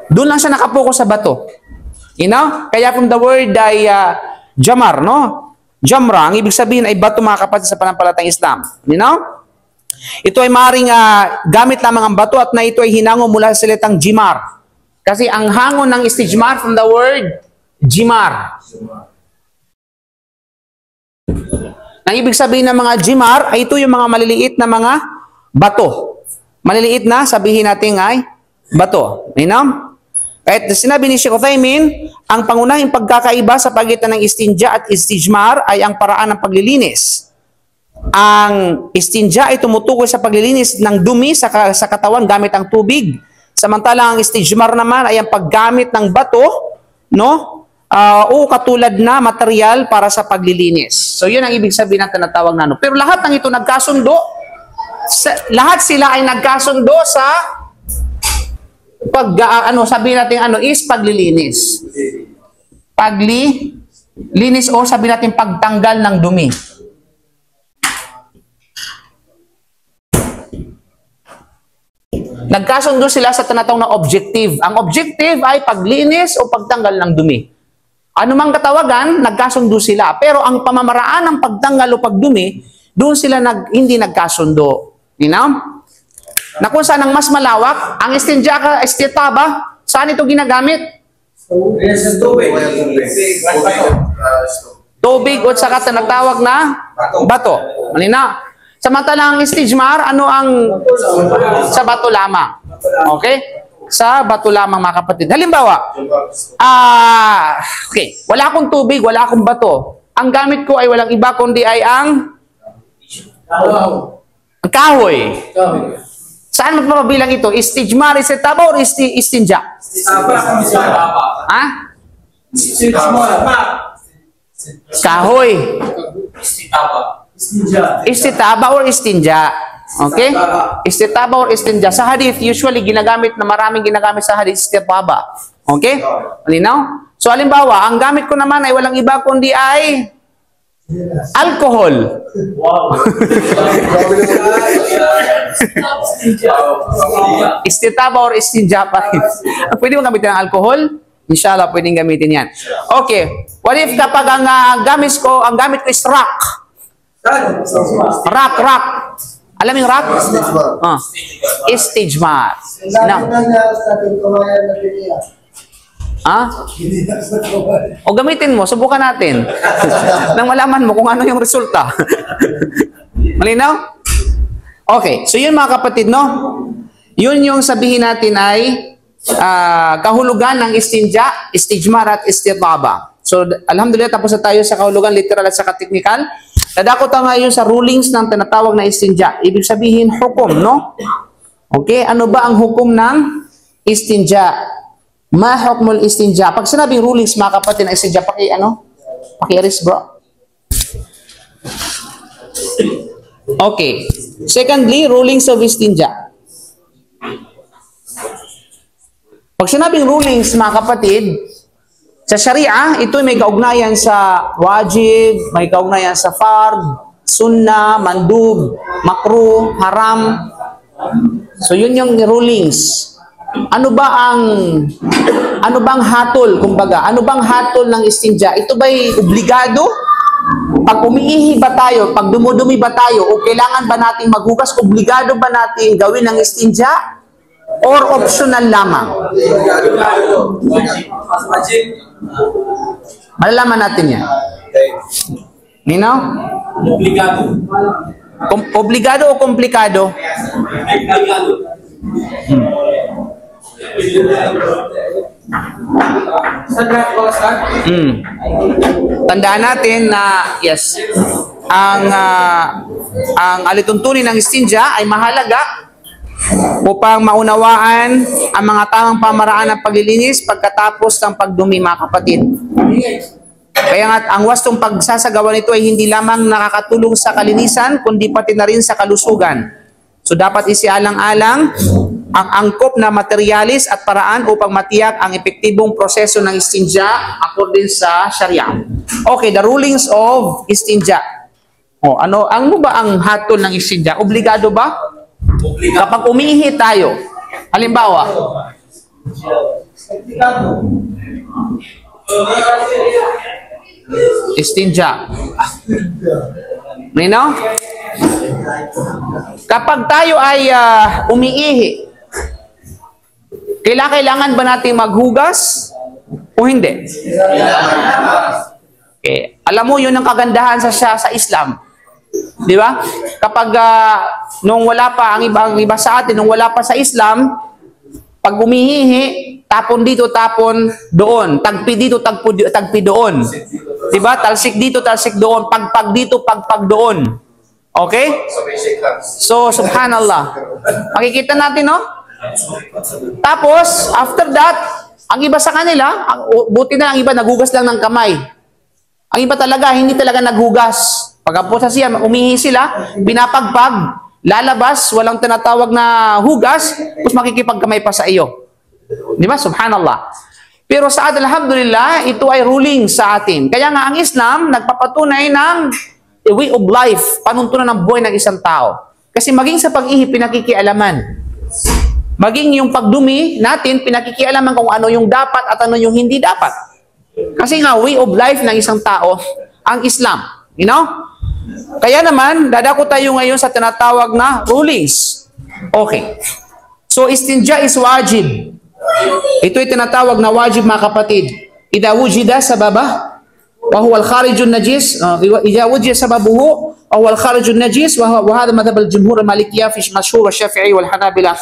Doon lang siya nakapokus sa bato. You know? Kaya from the word ay jamar, no? Jamra, ang ibig sabihin ay bato mga kapatid sa panampalatang Islam. You know? Ito ay maaaring gamit lamang ang bato at na ito ay hinango mula sa salitang jimar. Kasi ang hangon ng istijmar from the word jimar. Ang ibig sabihin ng mga jimar ay ito yung mga maliliit na mga bato. Maliliit na, sabihin natin ay bato. Minam? Kahit sinabi ni Sheikh Uthaymin, ang pangunahing pagkakaiba sa pagitan ng istinja at istijmar ay ang paraan ng paglilinis. Ang istinja ay tumutukoy sa paglilinis ng dumi sa katawan gamit ang tubig. Samantalang ang istijmar naman ay ang paggamit ng bato, no? O katulad na material para sa paglilinis. So yun ang ibig sabihin ng tinatawag na ano. Pero lahat ng ito nagkasundo, lahat sila ay nagkasundo sa sabihin natin is paglilinis. Paglilinis o sabihin natin pagtanggal ng dumi. Nagkasundo sila sa tinatawag na objective. Ang objective ay paglinis o pagtanggal ng dumi. Ano mang katawagan, nagkasundo sila. Pero ang pamamaraan ng pagtanggal o pagdumi, doon sila hindi nagkasundo. You know? Na kung saan ang mas malawak, ang istinja istitaba, saan ito ginagamit? Tubig o saka tinatawag na bato. Malina? Samantalang ang istijmar, sa bato lamang. Okay? Sa bato lamang mga kapatid. Halimbawa, okay, wala akong tubig, wala akong bato. Ang gamit ko ay walang iba kundi ay ang kahoy. Saan magpapabilang ito? Istijmar, istitaba o istinja? Ha? Kahoy. Istitaba or istinja. Okay? Istitaba or istinja. Sa hadith, usually maraming ginagamit sa hadith istitaba. Okay? Malinaw? So, halimbawa, ang gamit ko naman ay walang iba kundi ay Alcohol. Wow. Istitaba or istinja pa rin. Pwede mo gamitin ang alcohol? Inshallah, pwedeng gamitin yan. Okay. What if kapag ang gamit ko is rock? Rock. Alam mo yung rock? Istijmar. Now, o gamitin mo, subukan natin. Nang malaman mo kung ano yung resulta. Malinaw? Okay, so yun mga kapatid, no? Yun yung sabihin natin ay kahulugan ng istinja, istijmar at istitaba. So, alhamdulillah, tapos na tayo sa kahulugan, literal at saka technical. Dadako tayo ngayon sa rulings ng tinatawag na istinja. Ibig sabihin, hukom, no? Okay, ano ba ang hukom ng istinja? Ma hukmul istinja. Pag sinabing rulings, mga kapatid, ng istinja, paki-erase, bro. Okay. Secondly, rulings of istinja. Pag sinabing rulings, mga kapatid, sa Sharia, ito may kaugnayan sa wajib, may kaugnayan sa fard, sunnah, mandub, makruh, haram. So yun yung rulings. Ano bang hatol, kumbaga? Ano bang hatol ng istinja? Ito ba'y obligado? Pag umiihi ba tayo, pag dumudumi ba tayo, o kailangan ba nating maghugas, obligado ba nating gawin ng istinja? Or optional lamang? Malalaman natin yan. Nino? Obligado. Obligado o komplikado? Obligado. Tandaan natin na yes, ang alituntunin ng istinja ay mahalaga upang maunawaan ang mga tamang pamaraan ng paglilinis pagkatapos ng pagdumi, mga kapatid. Kaya nga, ang wastong pagsasagawa nito ay hindi lamang nakakatulong sa kalinisan, kundi pati na rin sa kalusugan. So, dapat isialang-alang ang angkop na materialis at paraan upang matiyak ang epektibong proseso ng istinja according sa Sharia. Okay, the rulings of istinja. Ano ba ang hatol ng istinja? Obligado ba? Kapag umihi tayo, halimbawa, istinja. Nino? Kapag tayo ay umiihi, kailangan ba natin maghugas o hindi? Okay. Alam mo, yun ang kagandahan sa Islam. Di ba? Kapag nung wala pa ang iba sa atin, nung wala pa sa Islam, pag umihihi, tapon dito, tapon doon, tagpi dito, tagpi doon. Di ba? Talsik dito, talsik doon, pagpag dito, pagpag doon. Okay? So, subhanallah. Makikita natin, no? Tapos, after that, ang iba sa kanila, buti na ang iba naghugas lang ng kamay. Ang iba talaga, hindi talaga naghugas. Pagkapos siya, umihi sila, pinapagpag, lalabas, walang tinatawag na hugas, tapos makikipagkamay pa sa iyo. Di ba? Subhanallah. Pero sa atin, alhamdulillah, ito ay ruling sa atin. Kaya nga ang Islam, nagpapatunay ng a way of life, panuntunan ng buhay ng isang tao. Kasi maging sa pag-ihi, pinakikialaman. Maging yung pagdumi natin, pinakikialaman kung ano yung dapat at ano yung hindi dapat. Kasi nga, way of life ng isang tao, ang Islam. You know? Kaya naman, dadako tayo ngayon sa tinatawag na rulings. Okay. So, istinja is wajib. Ito ay tinatawag na wajib, mga kapatid. Idha wujida sababa, wa huwa al-kharijun najis, idha wujida sababuhu, wa huwa al-kharijun najis, wa hadha madhab al-jumhur al-malikiyya fi mashhur al-shafi'i wal-hanabila.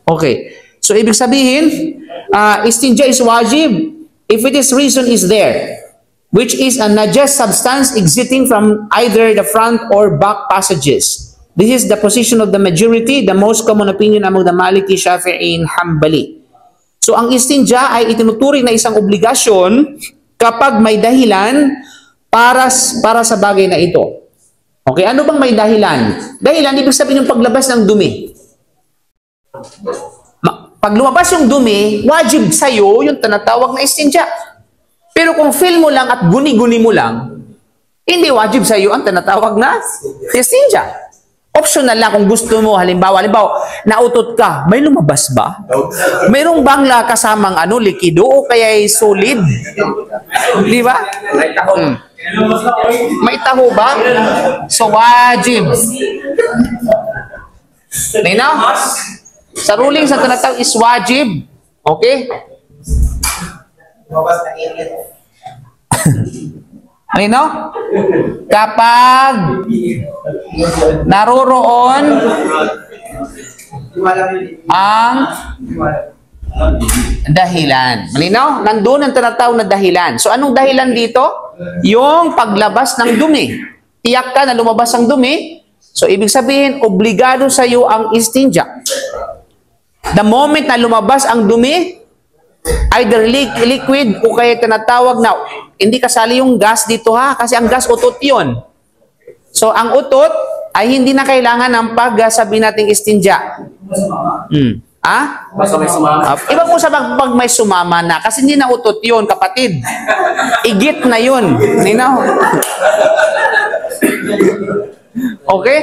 Okay. So, ibig sabihin, istinja is wajib if it is reason is there, which is a najis substance exiting from either the front or back passages. This is the position of the majority, the most common opinion among the Maliki, Shafi'i, and Hanbali. So, ang istinja ay itinuturing na isang obligasyon kapag may dahilan para sa bagay na ito. Okay, ano bang may dahilan? Dahilan, ibig sabihin yung paglabas ng dumi. Pag lumabas yung dumi, wajib sa'yo yung tinatawag na istinja. Pero kung feel mo lang at guni-guni mo lang, Hindi wajib sa iyo ang tinatawag na istinja. Optional lang kung gusto mo, halimbawa, nautot ka, may lumabas ba? Mayroong bang kasamang likido o kaya solid? Di ba? May taho ba? So, wajib. Linaw? Sa ruling sa tinatawag is wajib. Okay? Linaw? Kapag naroroon ang dahilan. Malinaw? Nandun ang tinatawag na dahilan. So, anong dahilan dito? Yung paglabas ng dumi. Tiyak ka na lumabas ang dumi. So, ibig sabihin, obligado sa iyo ang istinja. The moment na lumabas ang dumi, either liquid o kaya tinatawag na, hindi kasali yung gas dito ha, kasi ang gas utot yun. So, ang utot ay hindi na kailangan ng pagsabi nating istinja. Basta may sumama. Iba po sa pag may sumama na, kasi hindi na utot yun, kapatid. Igit na yun. Ninaw. Okay?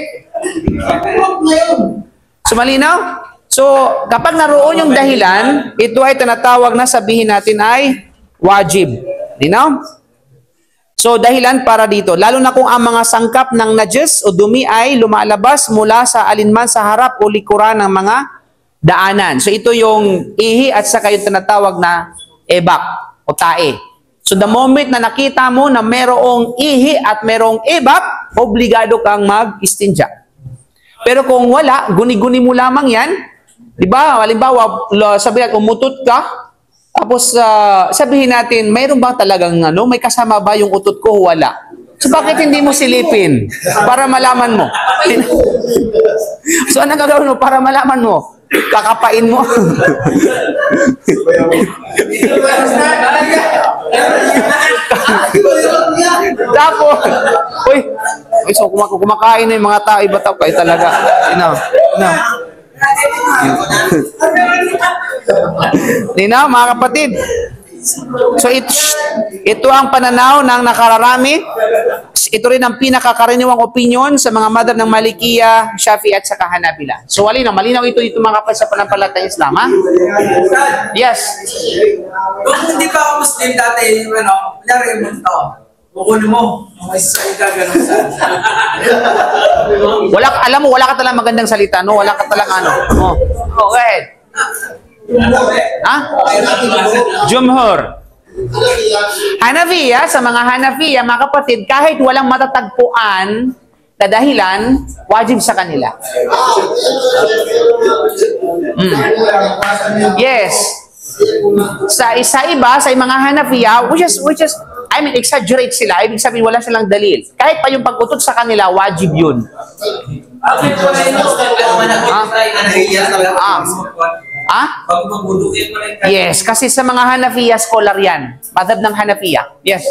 So, malinaw? So, kapag naroon yung dahilan, ito ay tinatawag na sabihin natin ay wajib. Linaw? So, dahilan para dito. Lalo na kung ang mga sangkap ng najis o dumi ay lumalabas mula sa alinman sa harap o likuran ng mga daanan. So, ito yung ihi at saka yung tinatawag na ebak o tae. So, the moment na nakita mo na merong ihi at merong ebak, obligado kang mag-istinja. Pero kung wala, guni-guni mo lamang yan, di ba? Halimbawa, sabihin natin, umutot ka, tapos sabihin natin, mayroon ba talagang may kasama ba yung utot ko? Wala. So bakit hindi mo silipin? Para malaman mo. So ano gagawin mo para malaman mo? Kakapain mo. Tapos, so kumakain na yung mga tao, iba tao, kayo talaga. Ninaw, mga kapatid. So, ito ang pananaw ng nakararami. Ito rin ang pinakakaraniwang opinion sa mga madhab ng Malikiya, Shafi'i at saka Hanabila. So, malinaw ito mga kapatid sa panampalatayang Islam, ha? Yes. Kung hindi pa ako Muslim dati, kunyari yung tao, kukunin mo, may gagano'n sa... Alam mo, wala ka talang magandang salita, no? Wala ka talang go ahead. Ha? Jumhur. Hanafiya, sa mga Hanafiya, mga kapatid, kahit walang matatagpuan na dahilan, wajib sa kanila. Yes. Sa iba, sa mga Hanafiya, which is, exaggerate sila. Ibig sabihin, wala silang dalil. Kahit pa yung pag-utot sa kanila, wajib yun. Yes, kasi sa mga Hanafiya, scholar yan. Madhab ng Hanafiya. Yes.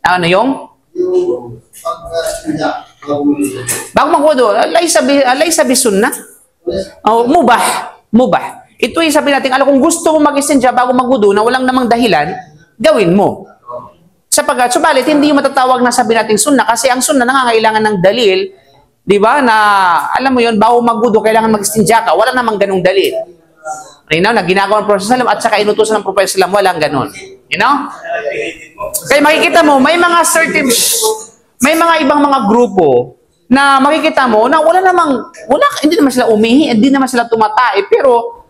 Ano yung? Bago mag-wudu, alay sabi sunnah. Mubah. Ito yung sabi natin, kung gusto mo mag-istinja bago mag-wudu na walang namang dahilan, gawin mo. Sapagkat, subalit, hindi yung matatawag na sabi natin sunnah kasi ang sunnah nangangailangan ng dalil, di ba, na, alam mo yun, bago mag-wudu, kailangan mag-istinja ka. Wala namang ganung dalil. Na ginagawa ng Prophet Sallam at saka inutusan ng Prophet Sallam, walang ganon. You know? Kaya makikita mo, may mga ibang mga grupo na makikita mo na hindi naman sila umihi, hindi naman sila tumatae, pero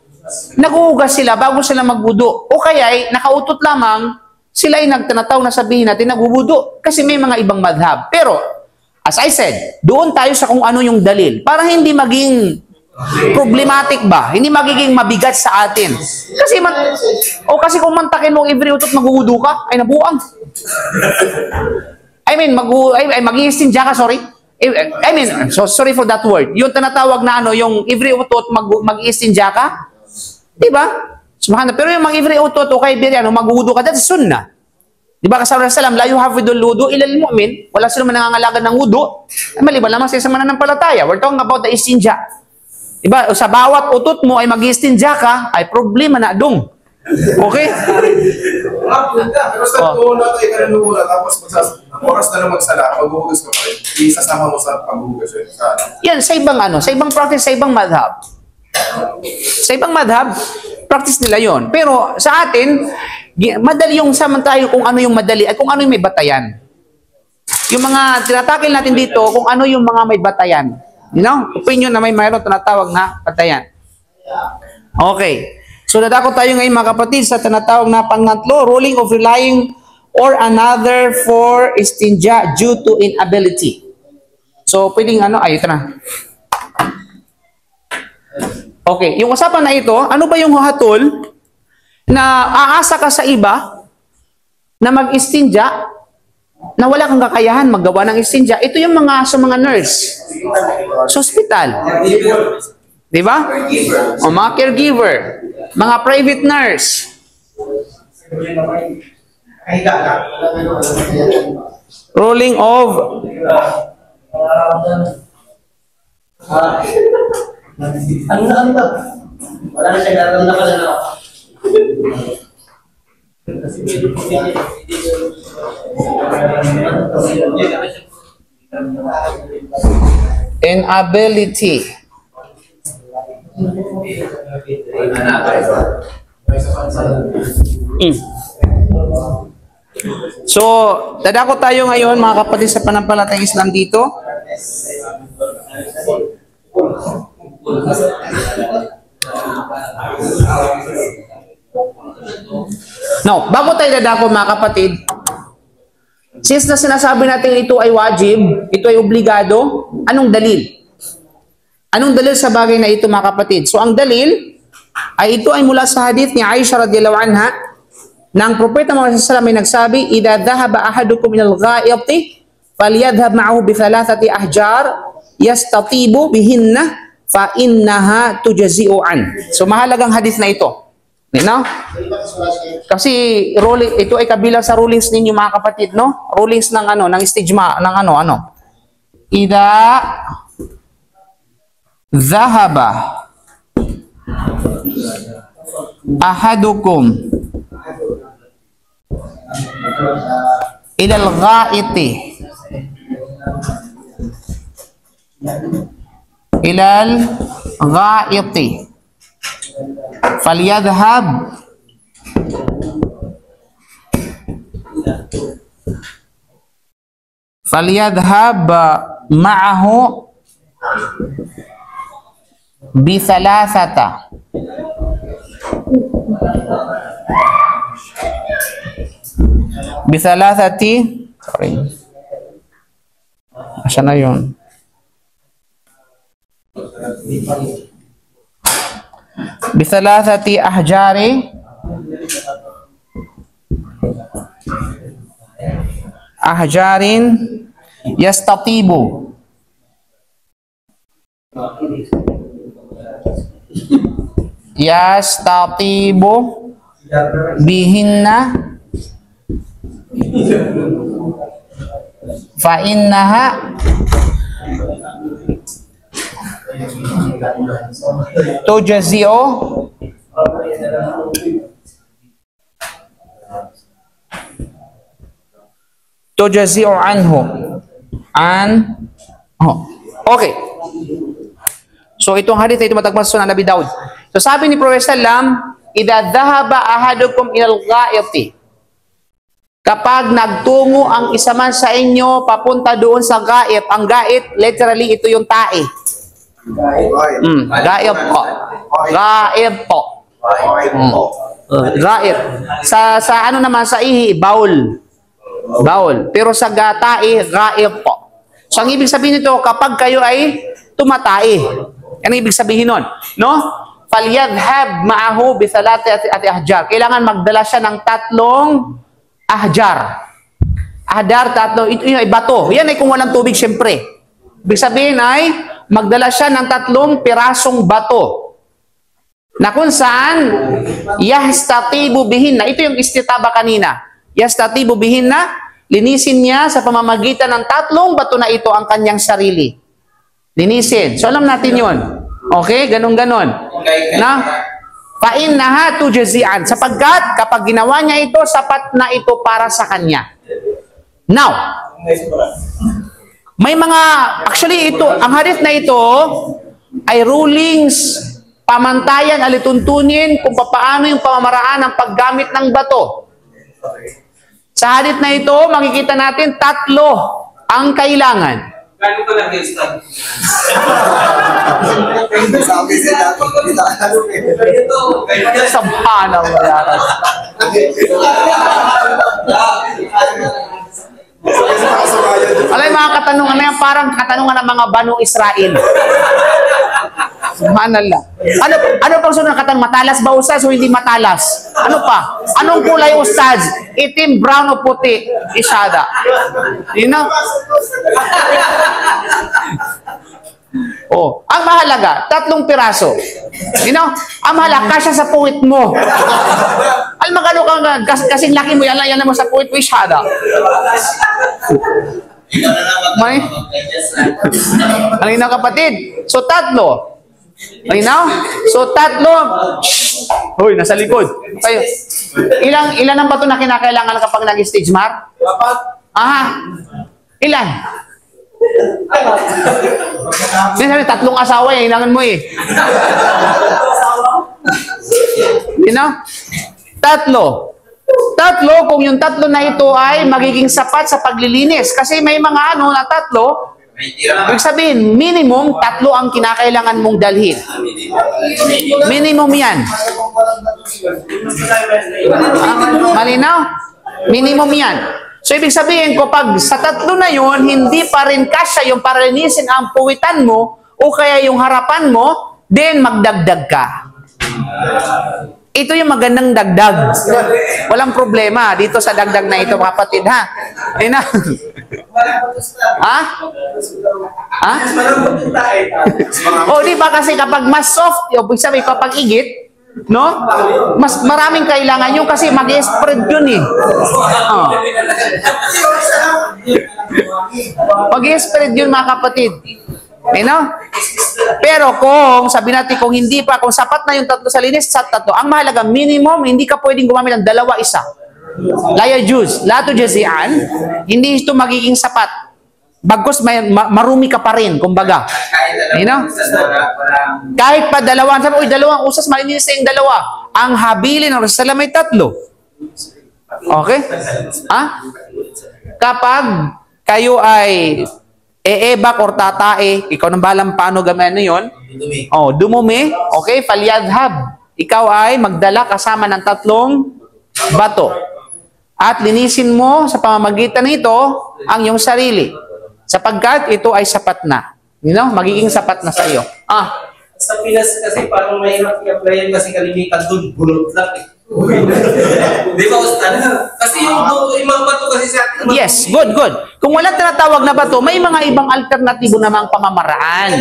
naguhugas sila bago sila magwudu. O kaya, nakautot lamang, sila ay nagtanataw na sabihin natin nagwudu. Kasi may mga ibang madhab. Pero, as I said, doon tayo sa kung ano yung dalil. Para hindi maging problematic ba? Hindi magiging mabigat sa atin. Kasi kung mantakin mo every utot magwudu ka, ay nabuang. Mag-i-istinja ka, sorry. Sorry for that word. Yung tinatawag na yung every utot mag-i-istinja ka, diba? Pero yung every utot o kay biri, magwudu ka, that's sunnah. Diba? Kasi Rasulullah, la yuhafidul wudu ilal mu'min, wala sila manangangalagan ng wudu, maliban lamang sa isang mananampalataya. We're talking about the istinja. Diba? Sa bawat utot mo ay mag-istinja ka, ay problema na dong. Okay? Pero sa una tayo ka na muna, tapos oras na lang magsala, maghuhugas ka pa rin. Isasama mo sa paghuhugas yun. Yan, sa ibang sa ibang practice, sa ibang madhab. Sa ibang madhab, practice nila yon. Pero sa atin, madali yung saman tayo kung ano yung madali at kung ano yung may batayan. Yung mga tinatakil natin dito, kung ano yung mga may batayan. You know? Opinion na mayroon tinatawag na batayan. Okay. So dadako tayo ngayon mga kapatid sa tinatawag na pangatlo, ruling of relying or another for istinja due to inability. So pwedeng ito na. Okay, yung usapan na ito, ano ba yung huhatol na aasa ka sa iba na mag-istinja na wala kang kakayahan maggawa ng istinja? Ito yung mga nurse sa hospital. Di ba? O mga caregiver, mga private nurse. Ruling of Wala na siya nararamdaman na ako. inability. So, dadako tayo ngayon mga kapatid sa panampalatayang Islam dito. No, bago tayo dadako mga kapatid, since na sinasabi natin ito ay wajib, ito ay obligado, anong dalil? Anong dalil sa bagay na ito mga kapatid? So ang dalil ay ito ay mula sa hadith ni Aisha radhiyallahu anha na ang propeta Muhammad sallallahu alaihi wasallam ay nagsabi, "Idza dhahaba ahadukum minal gha'iti falyadhhab ma'ahu bi thalathati ahjar yastatibu bihinna fa innaha tujzi'u an." So mahalagang hadith na ito. No? Kasi ito ay kabilang sa rulings ninyo mga kapatid, no? Rulings ng ng istigma ng Idza dhahaba ahadukum ila al-gha'iti ila al-gha'iti falyadhhab ma'ahu bi thalathata asan na yun? Bithalathati ahjarin yastatibu bihinna fa innaha tujzi'u anhu okay. So itong hadith na ito matagmas sa Nabi Daud. So sabi ni Prophet sallam, "Idza dhahaba ahadukum ilal gha'iti." Kapag nagtungo ang isa man sa inyo papunta doon sa ga'it, ang ga'it literally ito yung tae. Ga'it po. Ga'it po. Ga'it. Sa naman sa ihi, baul. Baul. Pero sa tae, ga'it po. So ang ibig sabihin nito, kapag kayo ay tumatae. Yan ang ibig sabihin nun. No? Falyadhhab ma'ahu bi thalathati ahjar. Kailangan magdala siya ng 3 ahjar. Ahjar, 3. Ito yung bato. Yan ay kung walang tubig, syempre. Ibig sabihin ay magdala siya ng 3 pirasong bato. Na kung saan yastatibu bihinna. Ito yung istitaba kanina. Yastatibu bihinna. Linisin niya sa pamamagitan ng 3 bato na ito ang kanyang sarili. Linisin. So alam natin yun. Okay? Ganon-ganon. Na? Fa'innaha tujzi'an. Sapagkat kapag ginawa niya ito, sapat na ito para sa kanya. Now, may mga, actually ito, ang hadith na ito ay rulings, pamantayan, alituntunin kung paano yung pamamaraan ng paggamit ng bato. Sa hadith na ito, makikita natin 3 ang kailangan. Gano'n ka lang yung Sabi sila, Sabhana mo yan. Alay, mga katanungan na yan, parang katanungan ng mga Banu Israel. Subhanallah. Ano pang sunod na katanungan? Matalas ba ustaz o hindi matalas? Ano pa? Anong kulay ustaz? Itim, brown o puti? Isyada. You know? Oh, ang mahalaga, 3 piraso. You know? Ang mahalaga, kasya sa puwit mo. Alam mo, kano kang kasing laki mo, yan mo sa puwit mo, isyada. May? Malinaw kapatid. So, 3. Malinaw? So, 3. Hoy, nasa likod. Kayo. Ilan ang bato na kinakailangan kapag nag-stage mar? 4. Aha. Ilan? Sabi, 3 asawa eh, ilangan mo eh. You know? 3. Kung yung 3 na ito ay magiging sapat sa paglilinis. Kasi may mga na 3, ibig sabihin, minimum 3 ang kinakailangan mong dalhin. Minimum yan. Malinaw? Minimum yan. So, ibig sabihin, kapag sa 3 na yun, hindi pa rin kasya yung paralinisin ang puwitan mo o kaya yung harapan mo, then magdagdag ka. Ito yung magandang dagdag. Walang problema dito sa dagdag na ito, kapatid, ha? Ayun na. Ha? Ha? O, di ba kasi kapag mas soft, yung sabi, kapag igit, no? Mas maraming kailangan yun kasi mag-spread yun eh. Oh. Mag-spread yun, mga kapatid. You know? Pero kung, sabi natin, kung hindi pa, kung sapat na yung 3 sa linis, sa 3. Ang mahalaga, minimum, hindi ka pwedeng gumamit ng 2, 1. La yajuz, la tujzi'an, hindi ito magiging sapat. Bagkus marumi ka pa rin, kumbaga. You know? Kahit pa 2, sabi, 2 usas, malinis na yung 2. Ang habilin ng Rasulullah may 3. Okay? Ha? Kapag kayo ay eebak or tatae, ikaw nang balang paano gamitin yun? Oh, dumumi. Okay, falyadhab. Ikaw ay magdala kasama ng 3 bato. At linisin mo sa pamamagitan nito ang iyong sarili. Sapagkat ito ay sapat na. You know, magiging sapat na sa iyo. Sa Pinas kasi parang mahirap i-applyan kasi kalimitan doon, bulot lang eh. Di ba, Ustad? Kasi yung mga bato kasi sa atin. Yes, good. Kung walang tinatawag na bato, may mga ibang alternatibo namang pamamaraan.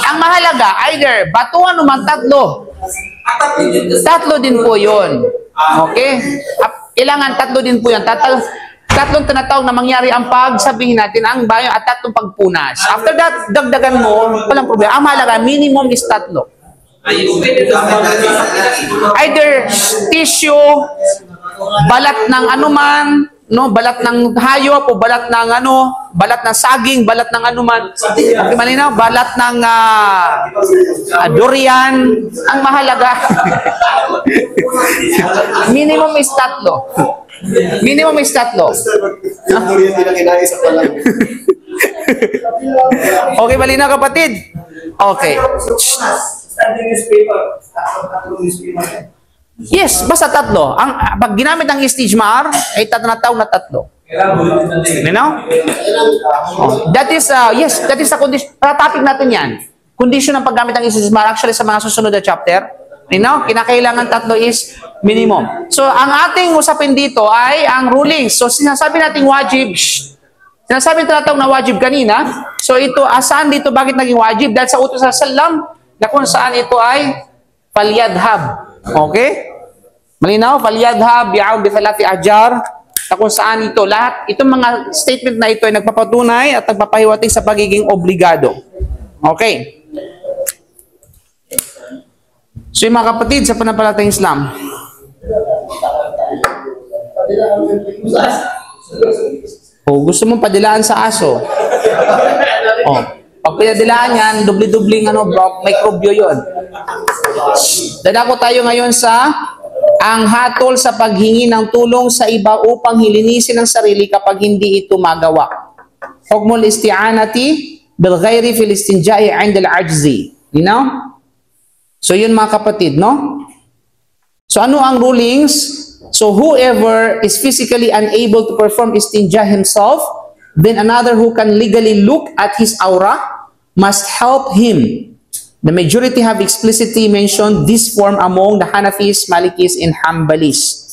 Ang mahalaga, either batuan o man 3. 3 din po yun. Okay? Kailangan 3 din po yun. 3 tinatawag na mangyari ang pagsabihin natin ang bayo at 3 pagpunas. After that, dagdagan mo, walang problema. Ang mahalaga, minimum is 3. Either tissue, balat ng anuman, no, balat ng hayop o balat ng balat ng saging, balat ng anuman. Okay, malinaw, balat ng durian. Ang mahalaga, minimum is 3. Minimum is 3. Okay, malinaw kapatid? Okay. Yes, basta 3. Ang pag ginamit ng istijmar ay tinatawag na 3. You know? That is yes, that is the condition. Para topic natin 'yan. Condition ng paggamit ng istijmar actually sa mga susunod na chapter. You know, kinakailangan 3 is minimum. So, ang ating usapin dito ay ang rulings. So, sinasabi nating wajib, sinasabi tinatawag na wajib kanina. So, ito, saan dito, bakit naging wajib? Dahil sa utos sa salam, na kung saan ito ay falyadhab. Okay? Malinaw? Falyadhab, bi'aw, bifalati ajar, na kung saan ito, lahat, itong mga statement na ito ay nagpapatunay at nagpapahiwatig sa pagiging obligado. Okay? So yung mga kapatid sa pananampalatayang Islam, gusto mong padilaan sa aso. Pag pinadilaan yan, dubli-dubling microbio yun. Dadako tayo ngayon sa ang hatol sa paghingi ng tulong sa iba upang hilinisin ang sarili kapag hindi ito magawa. Hukmul isti'anati bil ghairi fil istinja'i 'inda al-'ajzi. You know? So yun mga kapatid, no? So ano ang rulings? So whoever is physically unable to perform istinja himself, then another who can legally look at his aura must help him. The majority have explicitly mentioned this form among the Hanafis, Malikis, and Hanbalis.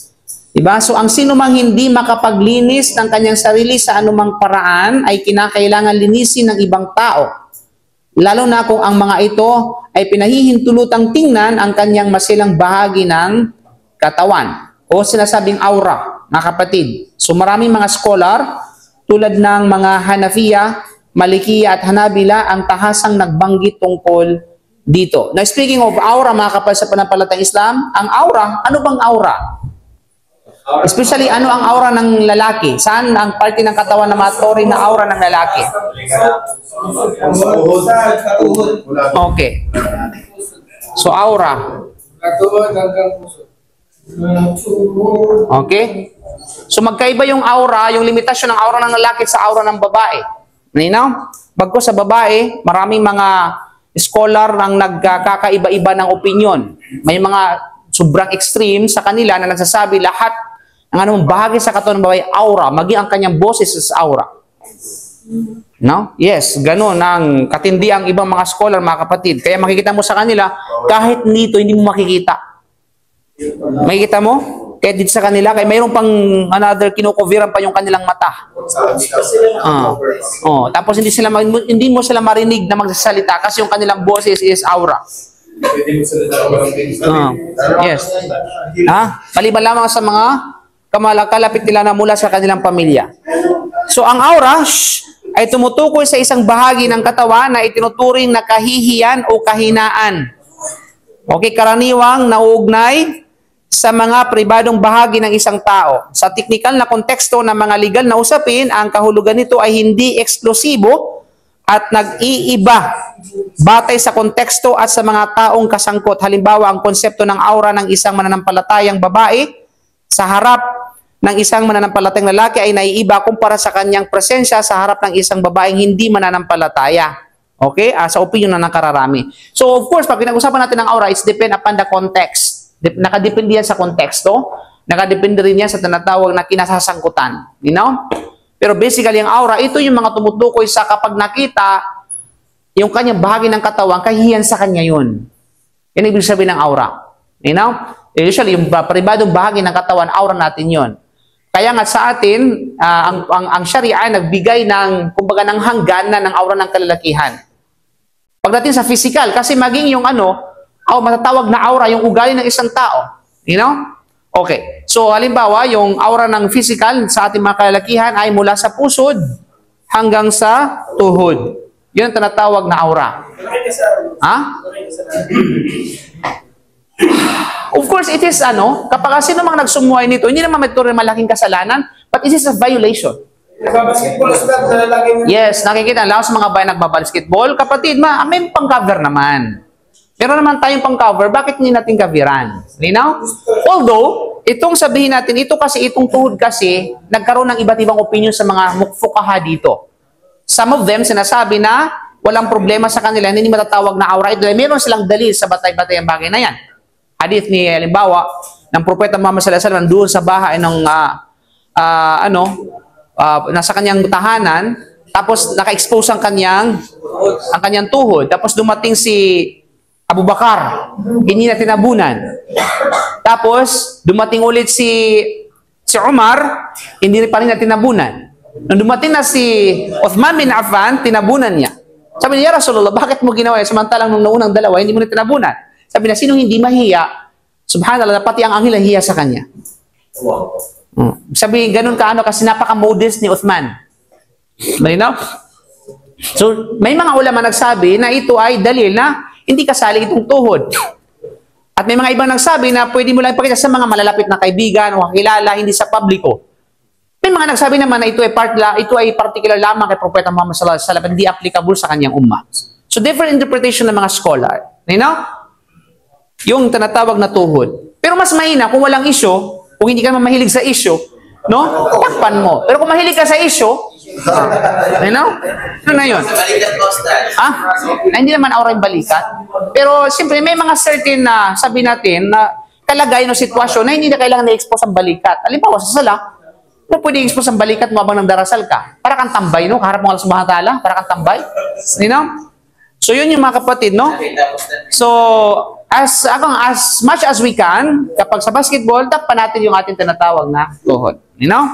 Diba? So ang sino mang hindi makapaglinis ng kanyang sarili sa anumang paraan ay kinakailangan linisin ng ibang tao. Lalo na kung ang mga ito ay pinahihintulutang tingnan ang kanyang masilang bahagi ng katawan o sinasabing aura, mga kapatid. So maraming mga scholar tulad ng mga Hanafiya, Malikiya at Hanabila ang tahasang nagbanggit tungkol dito. Now speaking of aura mga kapatid sa pananampalatayang Islam, ang aura, ano bang aura? Especially ano ang aura ng lalaki? Saan ang parte ng katawan na maturing na aura ng lalaki? Okay. So aura. Okay? So magkaiba yung aura, yung limitasyon ng aura ng lalaki sa aura ng babae. Ninaw? Bagko sa babae, maraming mga scholar ang nagkakaiba-iba ng opinion. May mga sobrang extreme sa kanila na nagsasabi lahat ng anong bahagi sa katawan ng babae aura, maging ang kanyang boses sa aura. No? Yes, gano'n ang katindi ang ibang mga scholar, mga kapatid. Kaya makikita mo sa kanila, kahit nito, hindi mo makikita. Makikita mo? Kaya dito sa kanila, kaya mayroon pang another kinukoveran pa yung kanilang mata. Tapos hindi mo sila marinig na magsasalita kasi yung kanilang boses is aura. Yes. Maliban lamang sa mga kalapit nila na mula sa kanilang pamilya. So ang aura ay tumutukoy sa isang bahagi ng katawan na itinuturing na kahihiyan o kahinaan. Okay, karaniwang nauugnay sa mga pribadong bahagi ng isang tao. Sa teknikal na konteksto ng mga legal na usapin, ang kahulugan nito ay hindi eksklusibo at nag-iiba batay sa konteksto at sa mga taong kasangkot. Halimbawa, ang konsepto ng aura ng isang mananampalatayang babae sa harap ng isang mananampalatayang lalaki ay naiiba kumpara sa kanyang presensya sa harap ng isang babaeng hindi mananampalataya. Okay? Sa opinion na nakararami. So, of course, pag pinag-usapan natin ng aura, it's depend upon the context. Nakadepende yan sa konteksto, nakadepende rin yan sa tinatawag na kinasasangkutan. You know? Pero basically, ang aura, ito yung mga tumutukoy sa kapag nakita yung kanyang bahagi ng katawan, kahihiyan sa kanya yun. Yan ibig sabihin ng aura. You know? Usually, yung pribadong bahagi ng katawan, aura natin yun. Kaya nga sa atin, ang Sharia ay nagbigay ng, kumbaga, ng hangganan ng aura ng kalalakihan. Pagdating sa physical, kasi maging yung matatawag na aura, yung ugali ng isang tao. You know? Okay. So, halimbawa, yung aura ng physical sa ating mga kalalakihan ay mula sa pusod hanggang sa tuhod. Yun ang tinatawag na aura. Of course, it is kapag sino mang nagsumuhay nito, hindi naman may malaking kasalanan, but it is a violation. Nagbabasketball sa lalaki mo. Yes, nakikita. Laos mga bayan nagbabasketball. Kapatid, may pang-cover naman. Meron naman tayong pang-cover, bakit hindi natin kaviran? Linaw? Although, itong sabihin natin, itong tuhod kasi, nagkaroon ng iba't ibang opinion sa mga mukfukaha dito. Some of them, sinasabi na walang problema sa kanila, hindi matatawag na aura ito. Meron silang dalil sa batay-batay ang bagay na yan. Hadith ni, halimbawa, ng Propeta Muhammad sallallahu alaihi wasallam doon sa bahay ng, nasa kanyang tahanan, tapos naka-expose ang kanyang tuhod. Tapos dumating si Abu Bakar, hindi na tinabunan. Tapos, dumating ulit si Umar, hindi pa rin na tinabunan. Nung dumating na si Uthman bin Affan, tinabunan niya. Sabi niya, Ya Rasulullah, bakit mo ginawa yan? Samantalang nung naunang dalawa, hindi mo na tinabunan. Sabi niya, sinong hindi mahiya? Subhanallah, pati ang anghel hiya sa kanya. Sabi, ganun kasi napaka-modest ni Uthman. Malinaw? So, may mga ulama nagsabi na ito ay dalil na hindi kasali itong tuhod. At may mga ibang nagsabi na pwede mo lang ipakita sa mga malalapit na kaibigan o kakilala, hindi sa publiko. May mga nagsabi naman na ito ay particular lamang kay Propeta Muhammad sallallahu alaihi wasallam, hindi applicable sa kanyang ummah. So different interpretation ng mga scholar. You know? Yung tinatawag na tuhod. Pero mas mahina kung walang issue, kung hindi ka naman mahilig sa issue, no? Takpan mo. Pero kung mahilig ka sa issue, you know? Ano na yun? Hindi naman aura yung balikat. Pero siyempre may mga certain na sabi natin na kalagayan o sitwasyon na hindi na kailangan na-expose ang balikat. Halimbawa sa sala, mo pwede i-expose ang balikat mo habang nagdarasal ka. Para kang tambay, no? Kaharap mo Allah subhanahu wa ta'ala, para kang tambay. You know? So yun yung mga kapatid, no? So, as much as we can, kapag sa basketball, takpan natin yung ating tinatawag na tuhod. You know?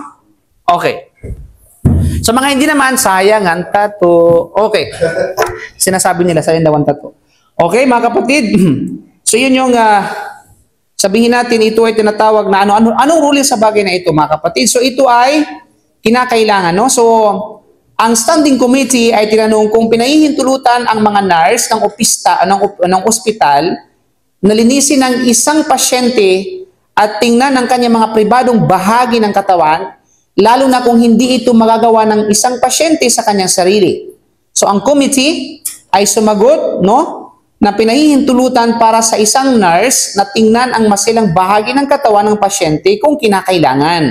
Okay. So mga hindi naman, sayang ang tattoo. Okay. Sinasabi nila, sayang daw ang tattoo. Okay, mga kapatid. So yun yung, sabihin natin, ito ay tinatawag na anong ruling sa bagay na ito, mga kapatid? So ito ay kinakailangan, no? So, ang standing committee ay tinanong kung pinahihintulutan ang mga nurse ng ospital na linisin ng isang pasyente at tingnan ng kanyang mga pribadong bahagi ng katawan, lalo na kung hindi ito magagawa ng isang pasyente sa kanyang sarili. So ang committee ay sumagot, no, na pinahihintulutan para sa isang nurse na tingnan ang masilang bahagi ng katawan ng pasyente kung kinakailangan,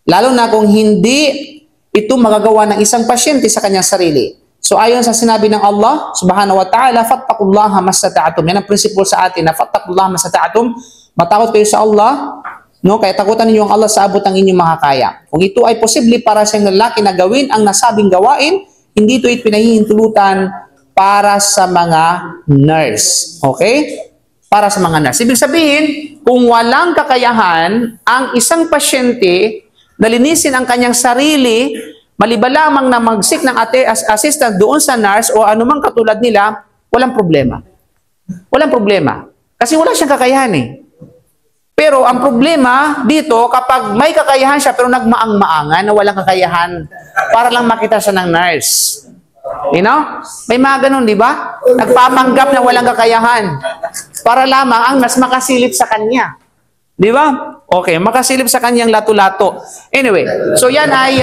lalo na kung hindi ito magagawa ng isang pasyente sa kanyang sarili. So ayon sa sinabi ng Allah subhanahu wa ta'ala, fattaqullaha mastata'tum. Yan ang prinsipyo sa atin na fattaqullaha mastata'tum. Matakot kayo sa Allah, no? Kaya takutan niyo ang Allah sa abot ng inyong makakaya. Kung ito ay posible para sa lalaki na gawin ang nasabing gawain, hindi ito pinahihintulutan para sa mga nurse. Okay? Para sa mga nurse. Ibig sabihin, kung walang kakayahan ang isang pasyente na linisin ang kanyang sarili, maliban lamang na mag-seek ng assistant doon sa nurse o anumang katulad nila, walang problema. Walang problema. Kasi wala siyang kakayahan eh. Pero ang problema dito, kapag may kakayahan siya pero nagmaang-maangan na walang kakayahan para lang makita siya ng nurse. You know? May mga ganun, di ba? Nagpapanggap na walang kakayahan para lamang ang mas makasilip sa kanya. Di ba? Okay, makasilip sa kanyang lato-lato. Anyway, so yan ay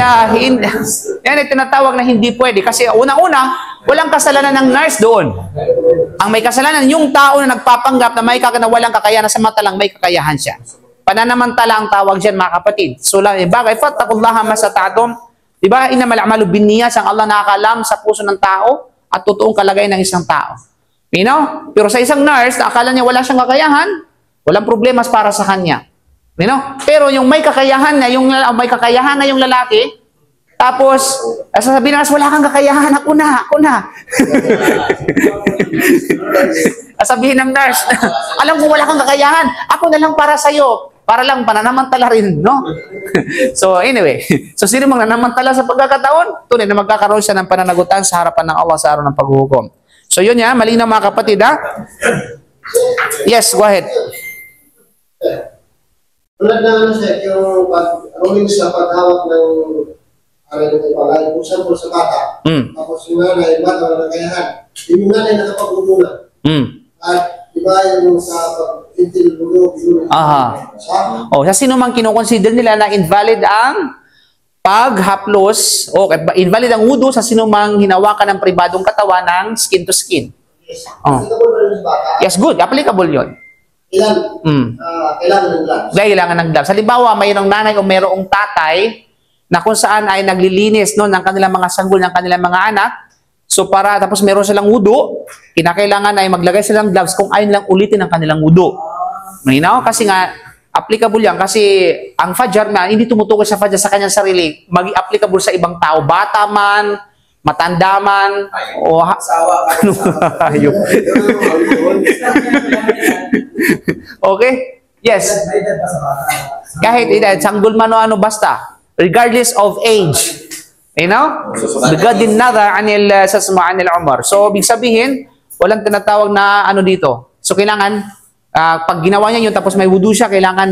tinatawag na hindi pwede. Kasi unang-una, walang kasalanan ng nurse doon. Ang may kasalanan, yung tao na nagpapanggap na walang kakayahan, sa mata lang may kakayahan siya. Pananamantala ang tawag dyan, mga kapatid. So, bagay, fattaqullaha mastata'tum. Di ba? Innamal a'malu binniyat, ang Allah nakakalam sa puso ng tao at totoong kalagayan ng isang tao. You know? Pero sa isang nurse, akala niya wala siyang kakayahan, walang problemas para sa kanya. You know? Pero yung may kakayahan na yung lalaki, tapos sasabihin na, wala kang kakayahan, ako na. Sasabihin ng nurse, alam ko wala kang kakayahan, ako na lang para sa'yo. Para lang pananamantala rin, no? So anyway, so sino mang nanamantala sa pagkakataon, tunay na magkakaroon siya ng pananagutan sa harapan ng Allah sa araw ng paghuhukom. So yun yan, malinaw mga kapatid, ha? Yes, go ahead. Tulad na yung ruling sa paghawak ng palay, kung saan po sa bata. Tapos yung nanay, bata na nakayahan. Yung nanay nakapag-umunan. At diba yung sa pag-intil bulo, sa sino mang kinukonsider nila na invalid ang paghaplos, invalid ang wudu sa sino mang hinawakan ng pribadong katawan ng skin to skin. Yes, good. Applicable yun. Kailangan ng gloves. Kailangan ng gloves. Halimbawa, mayroong nanay o mayroong tatay na kung saan ay naglilinis ng kanilang mga sanggol ng kanilang mga anak. So tapos meron silang wudu, kinakailangan ay maglagay silang gloves kung ayaw nilang ulitin ang kanilang wudu. Malinaw? Kasi nga, applicable yan. Kasi ang fajr na, hindi tumutukoy sa fajr sa kanyang sarili, mag-applicable sa ibang tao. Bata man, matanda man, o hayop. Okay? Yes. Kahit edad, sanggol man o ano, basta. Regardless of age. You know? Bigadin nada anil umar. So, ibig sabihin, walang tinatawag na ano dito. So, kailangan, pag ginawa niya yun, tapos may wudu siya, kailangan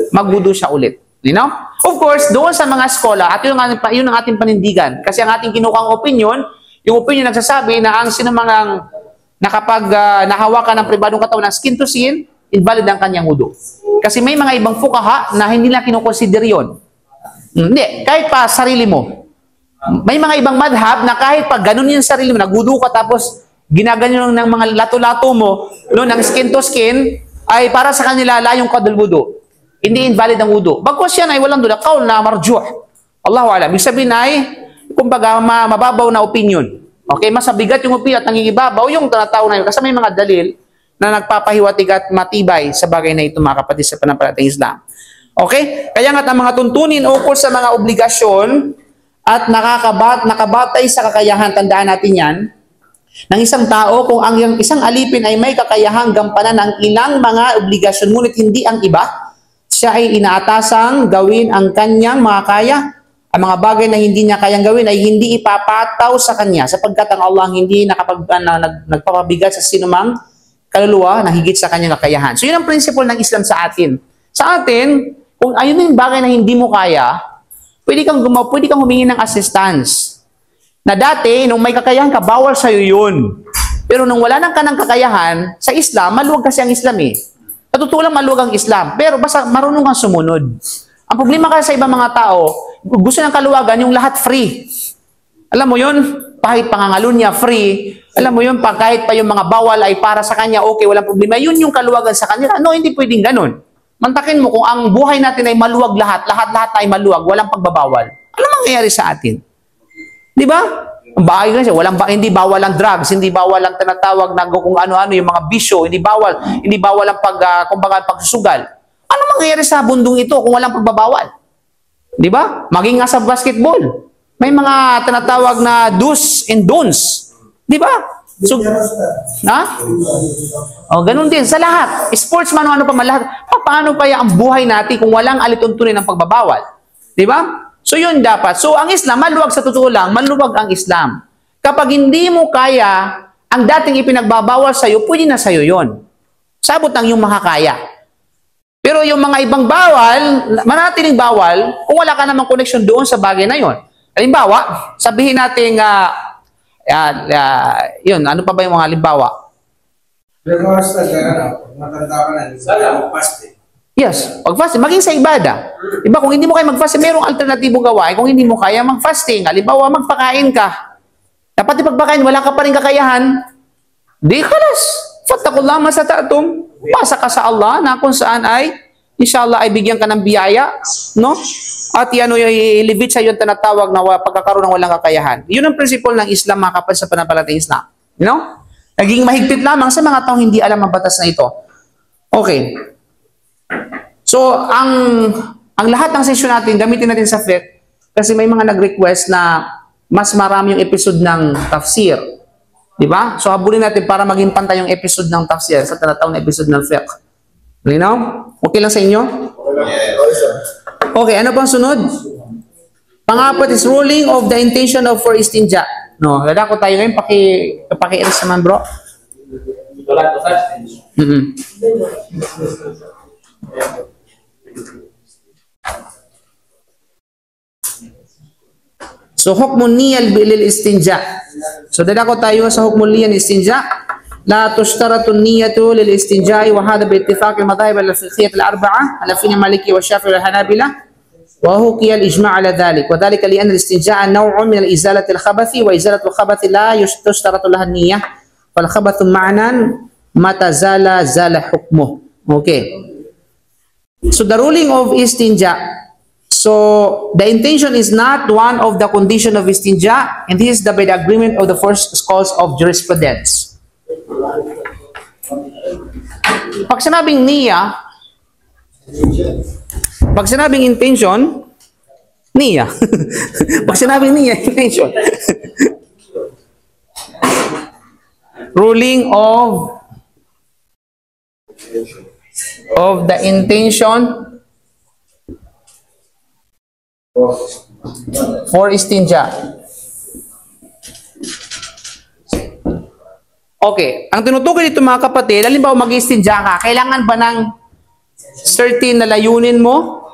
mag-wudu siya ulit. You know? Of course, doon sa mga skola, at yun ang ating panindigan. Kasi ang ating kinukuhang opinion, yung opinion nagsasabi na ang sino mga na kapag nahawakan ng pribadong katawan ng skin to skin, invalid ang kanyang wudu. Kasi may mga ibang fuqaha na hindi na kinukonsider yun. Hindi, kahit pa sarili mo. May mga ibang madhab na kahit pa ganun yung sarili mo, nagwudu ka tapos ginaganyan ng mga lato-lato mo, no, ng skin to skin, ay para sa kanila layong kadul wudu. Hindi invalid ang wudu. Bagkus yan ay walang dula, kaul na marjuh. Allahu alam. Ibig sabihin ay, kumbaga, mababaw na opinion. Okay, mas mabigat yung opinion at nangingibabaw yung tanataw na yun. Kasi may mga dalil na nagpapahiwatig at matibay sa bagay na ito, mga kapatid, sa pananampalatayang Islam. Okay? Kaya nga't ang mga tuntunin ukol sa mga obligasyon at nakabatay sa kakayahan, tandaan natin yan, ng isang tao, kung ang isang alipin ay may kakayahang gampanan ng ilang mga obligasyon, ngunit hindi ang iba, siya ay inaatasang gawin ang kanyang makakaya. Ang mga bagay na hindi niya kayang gawin ay hindi ipapataw sa kanya, sapagkat ang Allah hindi nagpapabigat sa sinumang kaluluwa na higit sa kanyang kakayahan. So yun ang principle ng Islam sa atin. Sa atin, kung ayun yung bagay na hindi mo kaya, pwede kang humingi ng assistance. Na dati, nung may kakayahan ka, bawal sa'yo yun. Pero nung wala nang ka ng kakayahan, sa Islam, maluwag kasi ang Islam eh. Sa totoo lang, maluwag ang Islam. Pero basta marunong kang sumunod. Ang problema kasi sa ibang mga tao, gusto ng kaluwagan yung lahat free. Alam mo yun? Kahit pangangalo niya, free. Alam mo yun, kahit pa yung mga bawal ay para sa kanya, okay, walang problema. Yun yung kaluwagan sa kanya. No, hindi pwedeng ganun. Mantakin mo, kung ang buhay natin ay maluwag lahat ay maluwag, walang pagbabawal. Ano mangyayari sa atin? Di ba? Ang bahay kasi, hindi bawal ang drugs, hindi bawal ang tinatawag na kung ano-ano, yung mga bisyo, hindi bawal ang pagsusugal. Ano mangyayari sa bundong ito kung walang pagbabawal? Di ba? Maging nga sa basketball. May mga tinatawag na do's and don'ts. Di ba? So, ganun din sa lahat. Sportsman, ano pa man lahat. Paano kaya ang buhay natin kung walang alituntunin ng pagbabawal? Di ba? So yun dapat. So ang Islam, maluwag sa totoo lang, maluwag ang Islam. Kapag hindi mo kaya ang dating ipinagbabawal sa'yo, pwede na sa'yo yun. Sabot ang iyong makakaya. Pero yung mga ibang bawal, manatiling bawal, kung wala ka namang connection doon sa bagay na yun. Halimbawa, sabihin natin, yun, ano pa ba yung mga halimbawa? Matanda ka na, sana mag-fasting. Yes, pag-fasting, maging sa ibada. Diba, kung hindi mo kaya mag-fasting, mayroong alternatibong gawain. Kung hindi mo kaya mag-fasting, halimbawa, magpakain ka. Dapat ipagpakain, wala ka pa rin kakayahan. Di kalas. Fattakullah masata'tum. Pasa ka sa Allah na kung saan ay, inshallah, ay bigyan ka ng biyaya. No? At yan, i-elevate sa iyo ang tinatawag na pagkakaroon ng walang kakayahan. Yun ang principle ng Islam, mga kapatid, sa pananampalatayang Islam. You know? Naging mahigpit lamang sa mga taong hindi alam ang batas na ito. Okay. So, ang lahat ng session natin, gamitin natin sa fiqh kasi may mga nag-request na mas marami yung episode ng tafsir. Diba? So, habulin natin para maging pantay yung episode ng tafsir sa tinatawag na episode ng fiqh. Linaw? Okay lang sa inyo? Okay, ano pang sunod? Pang-apat is ruling of the intention of for istinja. No, lada ko tayo ngayon, paki-iris naman, bro. So, hukmun niyal bilil istinja. So, dadako tayo sa hukmun niyal istinja. La tushtaratun niyatu lil istinja wa hada bi ittifaq al madahib al fiqhiyyah al arba'a ala fin maliki wa shafi'i wal hanabila wa huwa al ijma' ala dhalik wa dhalika li anna al istinja naw'un min al izalati al khabathi wa izalatu al khabathi la tushtaratu laha niyyah wal khabathu ma'nan mata zala hukmuh. Okay. So, the ruling of istinja. So, the intention is not one of the condition of istinja, and this is by the agreement of the first scholars of jurisprudence. Pag sinabing niya, pag sinabing intention, niya. Pag sinabing niya, intention. Ruling of the intention for istinja. Okay, ang tinutukoy dito mga kapatid, halimbawa mag-istinja ka, kailangan ba ng certain na layunin mo?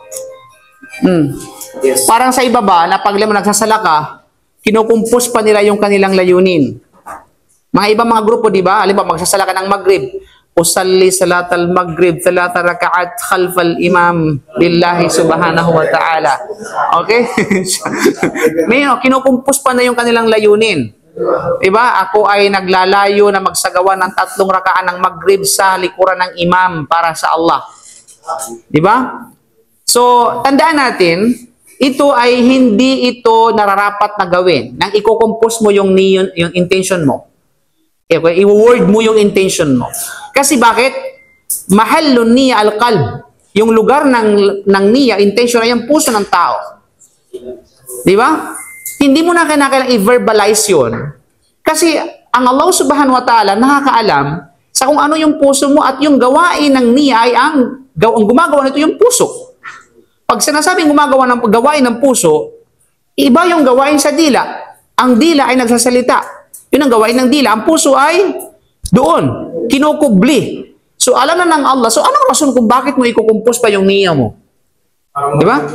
Yes. Parang sa iba ba, na pag nagsasala ka, kinukumpos pa nila yung kanilang layunin. Mga ibang mga grupo, di ba? Halimbawa, magsasala ka ng Maghrib. Usalli salat al-Maghrib, 3 rakaat khalfal imam billahi subhanahu wa ta'ala. Okay? May kinukumpos pa na yung kanilang layunin. Diba? Ako ay naglalayo na magsagawa ng 3 rakaan ng Maghrib sa likuran ng imam para sa Allah. Diba? So, tandaan natin, ito ay hindi ito nararapat na gawin. Nang i-compose mo yung intention mo. Okay, i-word mo yung intention mo. Kasi bakit? Mahallun niya al-qalb. Yung lugar ng niya, intention ay ang puso ng tao. Di ba? Hindi mo na kailangan i-verbalize yun. Kasi ang Allah subhanahu wa ta'ala nakakaalam sa kung ano yung puso mo at yung gawain ng niya ay ang gumagawa nito yung puso. Pag sinasabing gumagawa ng gawain ng puso, iba yung gawain sa dila. Ang dila ay nagsasalita. Yun ang gawain ng dila. Ang puso ay doon. Kinukubli. So, alam na ng Allah. So, anong rason kung bakit mo ikukumpos pa yung niya mo? Di ba?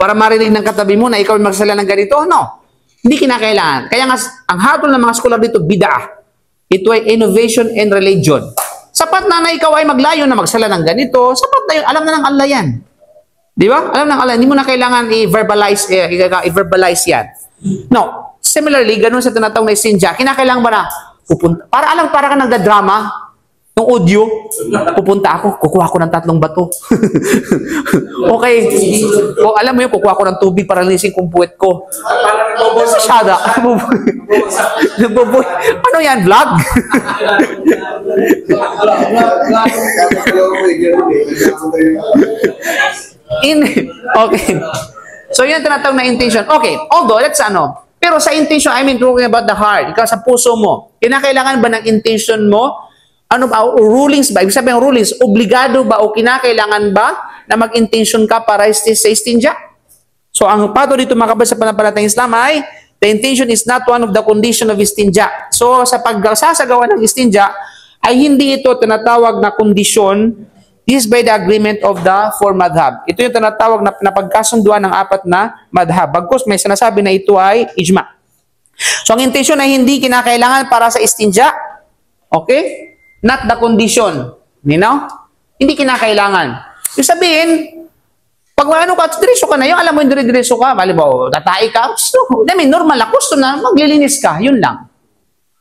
Para marinig ng katabi mo na ikaw ay magsala ng ganito? No. Hindi kinakailangan. Kaya nga, ang hatol ng mga scholar dito, bid'ah. Ito ay innovation and religion. Sapat na ikaw ay maglayo na magsala ng ganito. Sapat na yun. Alam na ng Allah yan. Di ba? Alam ng Allah. Hindi mo na kailangan i-verbalize yan. No. Similarly, ganun sa tinatawag na istinja, kinakailangan ba na pupunta? Para ka nagdadrama, yung audio, pupunta ako, kukuha ko ng 3 bato. Okay. O alam mo yun, kukuha ko ng tubig para linisin kong puwet ko. Masyada. Ano yan, vlog? Okay. So yun tinatawag na intention. Okay. Although, let's pero sa intention, I mean, talking about the heart, ikaw sa puso mo, kinakailangan ba ng intention mo? Ano ba, rulings ba? Ibig sabihin ng rulings, obligado ba o kinakailangan ba na mag-intention ka para sa istinja? So, ang pato dito mga kapatid sa panampalatayang Islam ay, the intention is not one of the condition of istinja. So, sa pagsasagawa ng istinja, ay hindi ito tinatawag na kondisyon. This is by the agreement of the 4 madhab. Ito yung tinatawag na pagkasunduan ng 4 na madhab. Bagkus may sinasabi na ito ay ijma. So, ang intention ay hindi kinakailangan para sa istinja. Okay? Not the condition. You know? Hindi kinakailangan. Yung sabihin, pag diretso ka na, yung alam mo yung diretso ka, halimbawa, tatai ka, gusto. I mean, normal lang. Gusto na, maglilinis ka. Yun lang.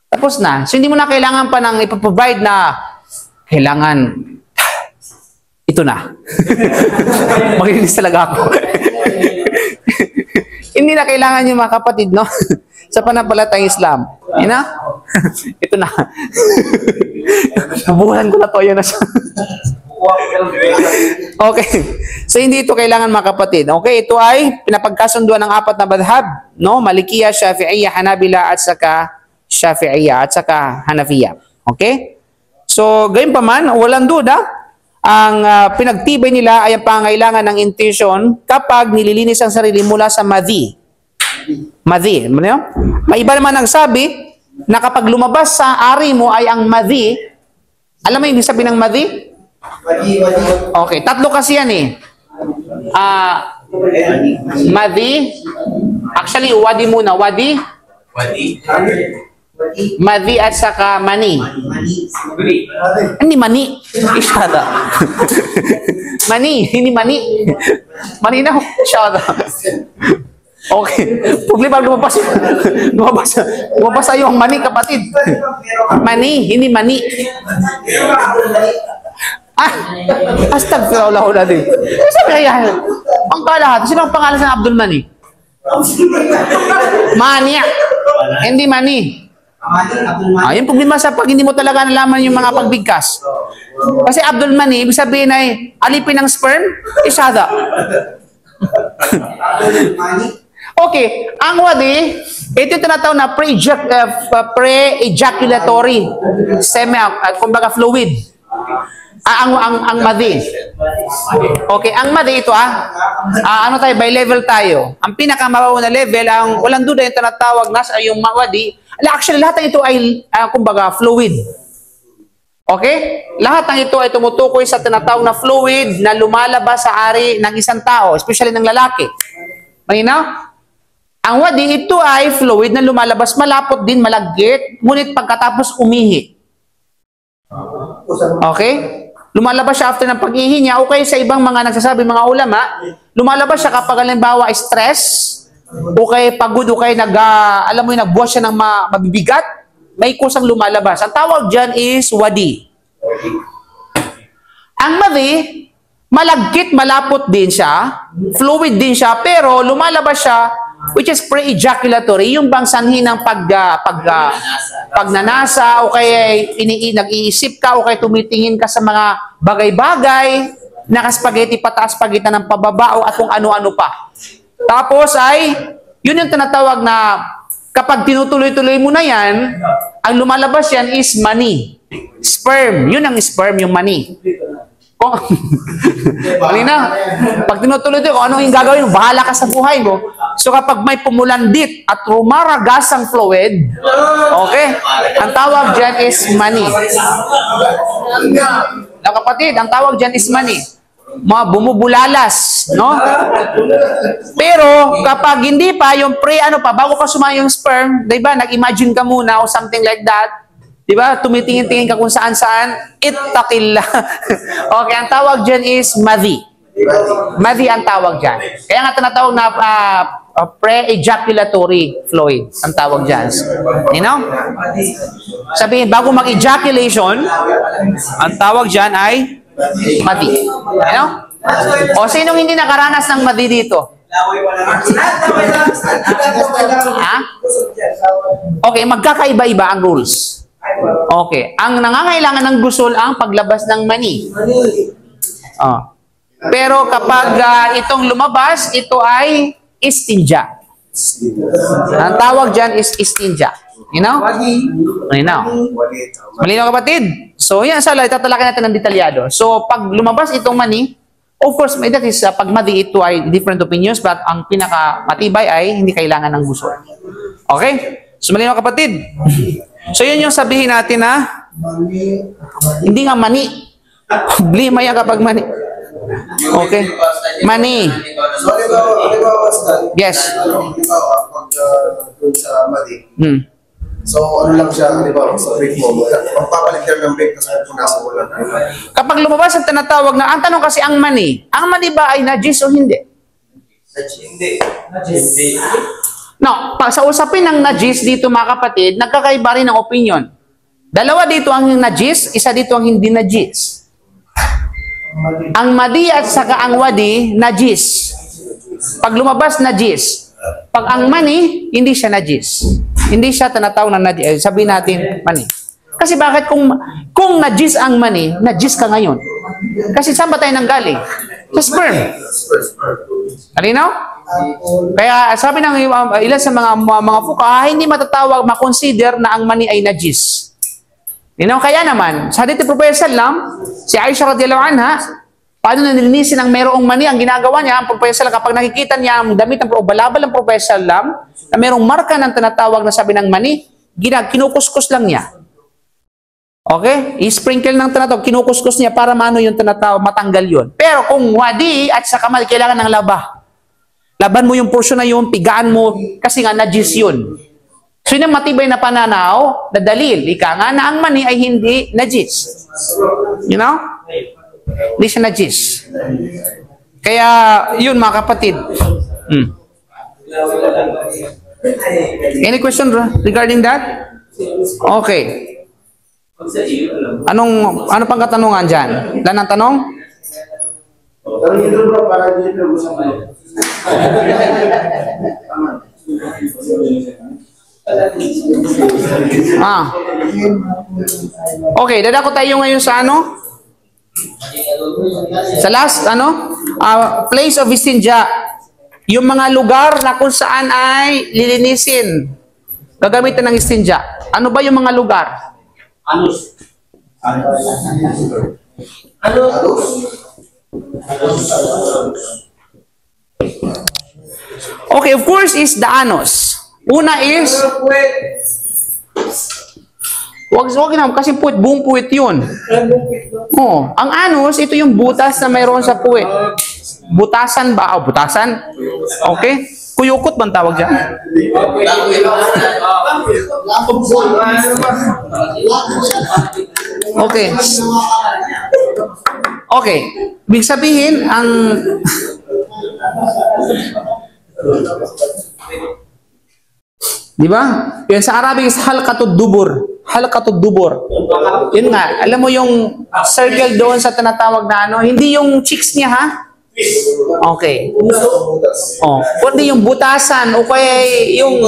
Tapos na. So, hindi mo na kailangan pa ng ipaprovide na kailangan ito na. Maglinis talaga ako. Hindi na kailangan yung mga kapatid, no? Sa panampalatayang Islam. Yun na? Ito na. Nabuhan ko na to. Yun na siya. Okay. So, hindi ito kailangan mga kapatid. Okay, ito ay pinapagkasunduan ng 4 na madhab. No? Malikiya, Shafi'iyya, Hanabila, at saka Shafi'iyya, at saka Hanafiya. Okay? So, gayon pa man, walang duda. Ang pinagtibay nila ay ang pangailangan ng intention kapag nililinis ang sarili mula sa madhi. Madhi. May iba naman nagsabi na kapag lumabas sa ari mo ay ang madhi. Alam mo yung sabi ng madhi? Okay. 3 kasi yan eh. Madhi. Actually, wadi muna. Wadi. Madhi at saka mani. Hindi mani. Isyada. Mani. Hindi mani. Mani na. Isyada. Okay. Problema lumabas yung mani, kapatid. Mani. Hindi mani. Astagfirullah natin. Sabi kaya, ang kalahat. Sino ang pangalan sa Abdul Mani? Mani. Hindi mani. Yung problema sa pag hindi mo talaga nalaman yung mga pagbigkas. Kasi Abdul Mani, ibig sabihin ay alipin ng sperm, isyada. Okay, ang wadi, ito yung tinatawag na pre-ejaculatory kumbaga fluid. Ang madhi. Okay, ang madhi ito ano tayo, by level tayo. Ang pinakamababaw na level, ang walang duda yung tinatawag na yung mawadi. Actually, lahat ng ito ay, kumbaga, fluid. Okay? Lahat ng ito ay tumutukoy sa tinatawag na fluid na lumalabas sa ari ng isang tao, especially ng lalaki. Malinaw? Ang wadi, ito ay fluid na lumalabas, malapot din, malagkit, ngunit pagkatapos umihi. Okay? Lumalabas siya after ng pag-ihi niya. Okay, sa ibang mga nagsasabi, mga ulama, lumalabas siya kapag halimbawa stress, okay, pagod, okay, alam mo yung nagbuwas siya ng mabibigat, may kusang lumalabas. Ang tawag dyan is wadi. Ang madhi, malagkit, malapot din siya, fluid din siya, pero lumalabas siya, which is pre-ejaculatory, yung bang sanhi ng pagnanasa, o kaya nag-iisip ka, o kaya tumitingin ka sa mga bagay-bagay, nakaspageti pataas, pagitan ng pababa, o at kung ano-ano pa. Tapos ay, yun yung tinatawag na, kapag tinutuloy-tuloy mo na yan, ang lumalabas yan is mani. Sperm. Yun ang sperm, yung mani. Kanina, pag tinutuloy ito, kung ano yung gagawin mo, bahala ka sa buhay mo. So kapag may pumulandit at rumaragas ang fluid, okay, ang tawag dyan is mani. Na kapatid, ang tawag dyan is mani. Mga bumubulalas, no? Pero kapag hindi pa, yung bago ka sumaya yung sperm, diba, nag-imagine ka muna o something like that, diba, tumitingin-tingin ka kung saan-saan, ittaqillah. Okay, ang tawag dyan is madhi. Madhi ang tawag dyan. Kaya nga tinatawag na pre-ejaculatory fluid ang tawag dyan. You know? Sabihin, bago mag-ejaculation, ang tawag dyan ay madhi. You know? O sinong hindi nakaranas ng madhi dito? Ha? Okay, magkakaiba-iba ang rules. Okay. Ang nangangailangan ng gusol ang paglabas ng mani. Oh. Pero kapag itong lumabas, ito ay istinja. Ang tawag dyan is istinja. You know? Malinaw. Malinaw, kapatid? So, yan sa tatalakay natin ng detalyado. So, pag lumabas itong mani, of course, that is, pag madi, ito ay different opinions, but ang pinakamatibay ay hindi kailangan ng gusol. Okay? So, malinaw, kapatid? So, yun yung sabihin natin na hindi nga mani. Problema yan kapag mani. Okay. Mani. So, di ba, Yes. pag sa mali, so ano lang siya, di ba, sa break mo, magpapalit ka ng break kasi kung nasa ulan. Kapag lumabas ang tinatawag na, ang tanong kasi ang mani ba ay najis o hindi? Hindi. No, sa usapin ng najis dito mga kapatid, nagkakaiba rin ng opinion. Dalawa dito ang najis, isa dito ang hindi najis. Ang madi at saka ang wadi, najis. Pag lumabas, najis. Pag ang mani, hindi siya najis. Hindi siya tinatawag na najis. Sabihin natin, mani. Kasi bakit kung najis ang mani, najis ka ngayon? Kasi saan ba tayo nanggaling? Sa sperm. Malinaw? Kaya sabi ng ilan sa mga fuqaha, hindi matatawag, makonsider na ang mani ay najis. Kaya naman, sa hadith ni Prophet sallam, si Aisha radhiyallahu anha, paano na nilinisin ang mayroong mani, ang ginagawa niya, ang Prophet sallam, kapag nakikita niya ang damit ng balabal ng Prophet sallam, na mayroong marka ng tinatawag na sabi ng mani, kinukuskus lang niya. Okay? I-sprinkle ng tinatawag, kinukuskus niya para maano yung tinatawag, matanggal yun. Pero kung wadi at sa kamal, kailangan ng laba. Laban mo yung portion na yun, pigaan mo, kasi nga najis yun. So yun ang matibay na pananaw, na dalil, ika nga na ang mani ay hindi najis. You know? Hindi siya najis. Kaya, yun mga kapatid. Any question regarding that? Okay. Ano pang katanungan dyan? Wala nang tanong? Pero dito bro, para dito usapan. Okay, dadako tayo ngayon sa ano? Sa last, place of istinja. Yung mga lugar na kung saan ay lilinisin. Gagamitan ng istinja. Ano ba yung mga lugar? Anus. Okay, of course is the anus. Una is wag na kasi puwet, buong puwet yun. Oh, ang anus, ito yung butas na mayroon sa puwet. Butasan ba? Oh, butasan. Okay? Kuyukot bang tawag dyan? Okay. Okay. Ibig sabihin, ang... Di ba? Yan sa Arabic is halqatud dubur. Halqatud dubur. Yun nga, alam mo yung circle doon sa tinatawag na ano, hindi yung cheeks niya ha? Okay. Oh, kundi yung butasan o kaya yung...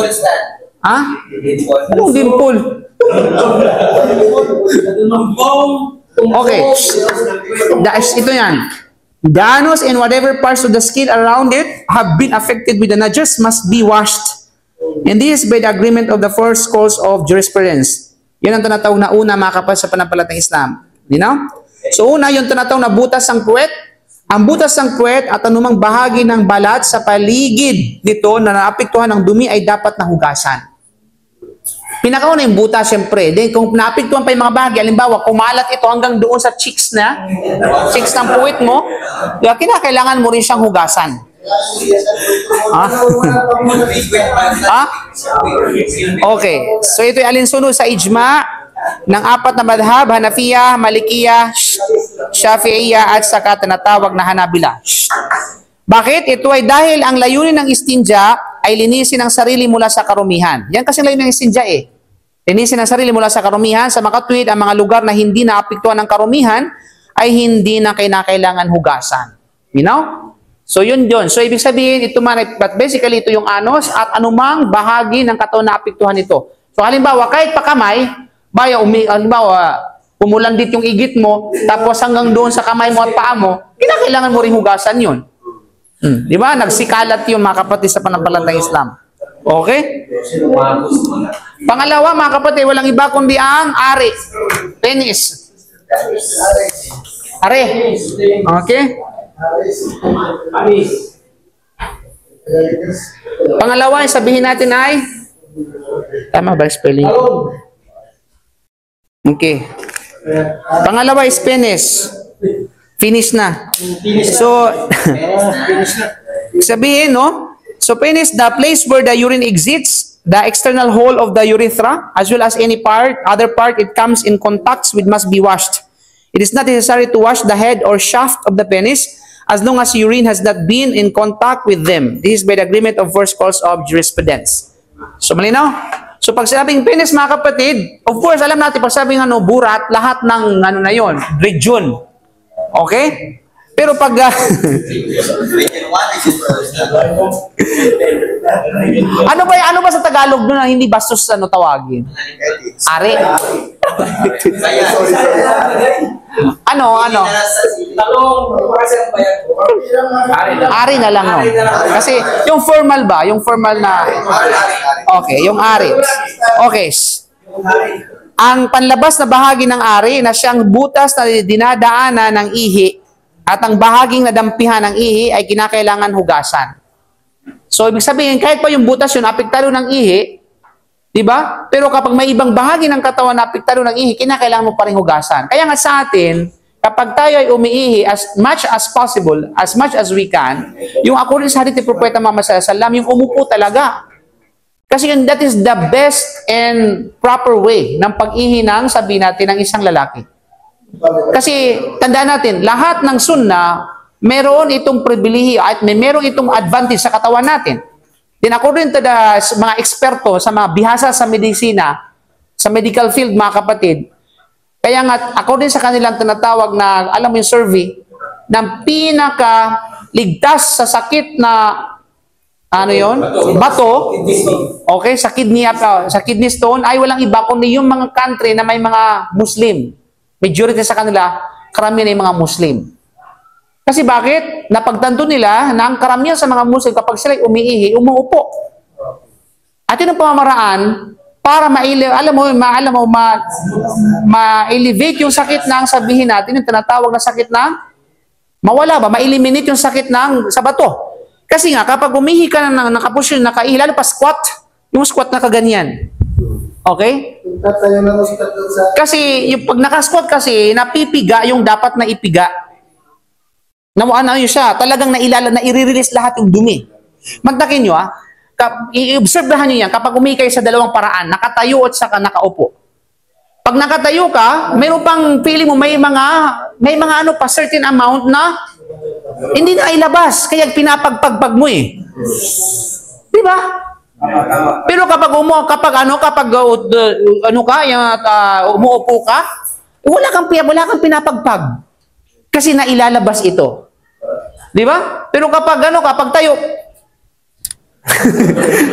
Ha? Anong dimple? Okay. Ito yan. The anus and whatever parts of the skin around it have been affected with the najas must be washed. And this is by the agreement of the four schools of jurisprudence. Yan ang tinatawag na una, mga kapal sa panampalatayang Islam. You know? So una, yung tinatawag na butas ng puwet. Ang butas ng puwet at anumang bahagi ng balat sa paligid nito na naapektuhan ng dumi ay dapat nahugasan. Pinakauna yung butas, syempre. Then kung naapektuhan pa yung mga bahagi, halimbawa, kumalat ito hanggang doon sa cheeks ng puwet mo, kinakailangan mo rin siyang hugasan. Okay. So ito ay alinsunod sa ijma ng apat na madhab, Hanafiya, Malikiya, Shafi'iyya at saka tinatawag na Hanabila. Bakit? Ito ay dahil ang layunin ng istinja ay linisin ang sarili mula sa karumihan. Yan kasi layunin ng istinja eh. Linisin ang sarili mula sa karumihan. Sa makatwid, ang mga lugar na hindi naapektuhan ng karumihan ay hindi na kailangan hugasan. You know? So yun. So ibig sabihin, ito man, but basically ito yung anus at anumang bahagi ng katawan na apektuhan nito. So halimbawa, kahit pa kamay, halimbawa, umulandit yung igit mo, tapos hanggang doon sa kamay mo at paa mo, kailangan mo rin hugasan yun. Di ba? Nagsikalat yung mga kapatid sa panampalatayang Islam. Okay? Pangalawa, mga kapatid, walang iba kundi ang ari. Penis. Ari. Okay? Pangalawa, sabihin natin ay tama ba spelling? Okay. Pangalawa is penis. Finish na. So, sabihin, no? So, penis, the place where the urine exits, the external hole of the urethra, as well as any other part it comes in contact with must be washed. It is not necessary to wash the head or shaft of the penis as long as urine has not been in contact with them. This is by the agreement of first schools of jurisprudence. So, malinaw? So, pag sinabing penis, mga kapatid, of course, alam natin, pag sabing burat, lahat ng na yon, region. Okay? Pero pag... ano ba sa Tagalog doon na hindi bastos tawagin? Ari. Ano? Ari na lang, no? Kasi yung formal ba? Yung formal na... Okay, yung ari. Okay. Ang panlabas na bahagi ng ari na siyang butas na dinadaanan ng ihi at ang bahaging nadampihan ng ihi ay kinakailangan hugasan. So, ibig sabihin, kahit pa yung butas yun, apektado ng ihi, di ba? Pero kapag may ibang bahagi ng katawan na apektado ng ihi, kinakailangan mo pa rin hugasan. Kaya nga sa atin, kapag tayo ay umiihi as much as possible, as much as we can, yung according sa hadith ni Propeta Muhammad sallallahu alaihi wasallam, yung umupo talaga. Kasi that is the best and proper way ng pag-ihi ng, sabihin natin, ng isang lalaki. Kasi, tandaan natin, lahat ng sunna, meron itong pribilehiyo at meron itong advantage sa katawan natin. Then according to the mga eksperto sa mga bihasa sa medisina, sa medical field, mga kapatid, kaya nga, according sa kanilang tinatawag na, alam mo yung survey, ng pinaka-ligtas sa sakit na bato, okay, sa kidney stone, ay walang iba kundi yung mga country na may mga Muslim. Majority sa kanila, karamihan ay mga Muslim. Kasi bakit? Napagtanto nila na ang karamihan sa mga Muslim, kapag sila umiihi, umuupo. At yun ang pamamaraan para ma-elevate yung sakit ng, sabihin natin, yung tinatawag na sakit ng mawala ba? Ma-eliminate yung sakit ng sa bato. Kasi nga, kapag umihi ka na nakaposisyon, nakaihi, lalo pa squat, yung squat na kaganyan. Okay? Kasi, yung pag nakasquat kasi, napipiga yung dapat na ipiga. Yun siya, talagang na i-release lahat yung dumi. Magdakin nyo i-observehan nyo yan kapag umikay sa dalawang paraan, nakatayo at saka nakaupo. Pag nakatayo ka, mayroon pang feeling mo may mga ano pa certain amount na hindi na ilabas, kaya pinapagpagpag mo eh. Di ba? Pero kapag umuupo ka, wala kang pinapagpag. Kasi nailalabas ito. Di ba? Pero kapag tayo,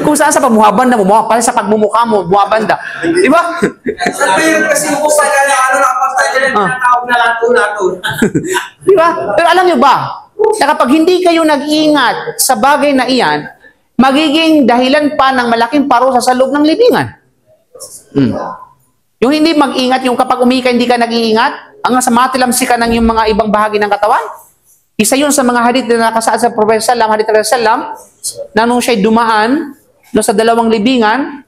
kung saan sa pagmuhabanda mo, para sa pagmumukha mo, buhabanda. Di ba? Kasi yung kusa ka na nakapagtay ka na tinatawag na lato. Di ba? Pero alam nyo ba, na kapag hindi kayo nag-iingat sa bagay na iyan, magiging dahilan pa ng malaking parusa sa loob ng libingan. Yung hindi mag-ingat, yung kapag umika hindi ka nag-iingat, hanggang sa matilamsi ka ng yung mga ibang bahagi ng katawan. Isa yun sa mga hadith na nakasaad sa Prophet Sallam, hadith Rasulullah, na nung siya'y dumaan sa dalawang libingan,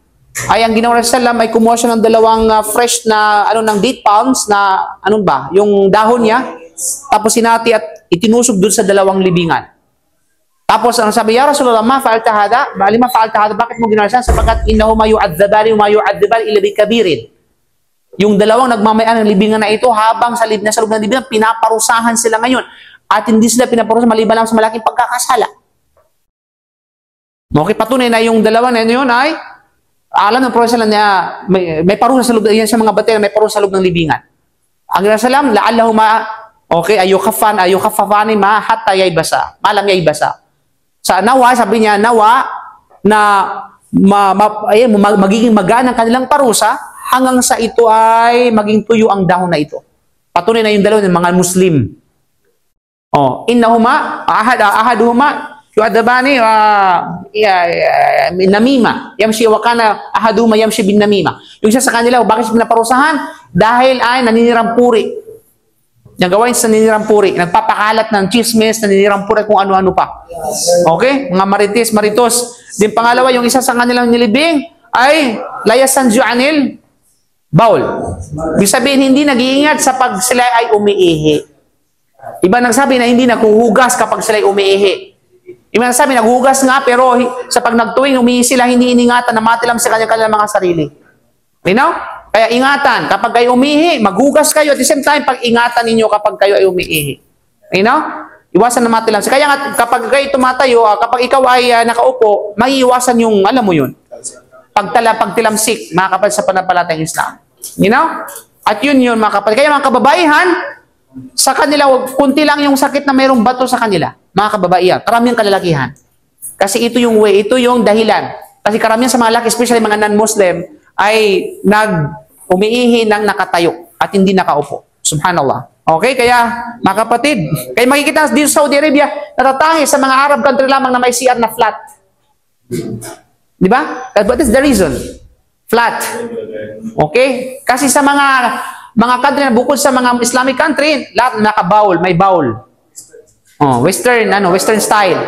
ay ang ginawa ng Sallam ay kumuha siya ng dalawang fresh na ng date palms na yung dahon niya, tapos sinati at itinusog doon sa dalawang libingan. Tapos ang sabi, ya Rasulullah, ma fa'alta hada? Lima fa'alta hada? Bakit mo ginawa siya? Sapagkat innahuma yu'adzabani wa yu'adzabani illa bikabirin. Yung dalawang nagmamayaan ng libingan na ito, habang sa loob ng libingan, pinaparusahan sila ngayon. At hindi sila pinaparusahan maliban lang sa malaking pagkakasala. Okay, patunay na yung dalawa na yun ay alam ng Prophet Sallam na may parusa sa loob, yan sa mga batera, may parusa sa loob ng libingan. Ang Sallam, la'allahuma, okay, ayukhafafani ma hatta yaybasa. Malam yaybasa. Sa nawa, sabi niya, nawa na magiging magaan ang kanilang parusa hanggang sa ito ay maging tuyo ang dahon na ito. Patunay na yung dalawa ng mga Muslim. Innahuma, ahaduhuma, yu'adzabani namima. Yamshi wa kana ahaduhuma yamshi bin namima. Yung isa sa kanila, bakit siya pinaparusahan? Dahil ay naninirampuri. Yung gawain sa naninirampuri. Nagpapakalat ng chismes, naninirampuri kung ano-ano pa. Okay? Mga maritos. Din pangalawa, yung isa sa kanilang nilibing ay layasan ju'anil baul. Ibig sabihin, hindi nag-iingat sa pag sila ay umiihi. Iba nagsabi na hindi nakuhugas kapag sila ay umiihi. Iba nagsabi, naghugas nga, pero sa pag nagtuwing umiihi sila, hindi iningatan na matilam sa kanilang mga sarili. You know? Kaya ingatan, kapag kayo umiihi, maghugas kayo. At the same time, pag-ingatan ninyo kapag kayo ay umiihi. You know? Iwasan na matilam. Kaya nga, kapag kayo tumatayo, kapag ikaw ay nakaupo, maiiwasan yung, alam mo yun, pagtilamsik, mga kapatid sa panampalatayang Islam. You know? At yun, mga kapatid. Kaya mga kababaihan, sa kanila, kunti lang yung sakit na mayroong bato sa kanila. Mga kababaihan, karamihan kalalakihan. Kasi ito yung way, ito yung dahilan. Kasi karamihan sa mga laki, especially mga non-Muslim, ay umiihi ng nakatayo at hindi nakaupo. Subhanallah. Okay, kaya mga kapatid, kaya makikita dito sa Saudi Arabia, natatahi sa mga Arab country lamang na may CR na flat. Di ba? But that's the reason. Flat. Okay? Kasi sa mga country na bukod sa mga Islamic country, lahat naka-bowl, may bowl. Western style.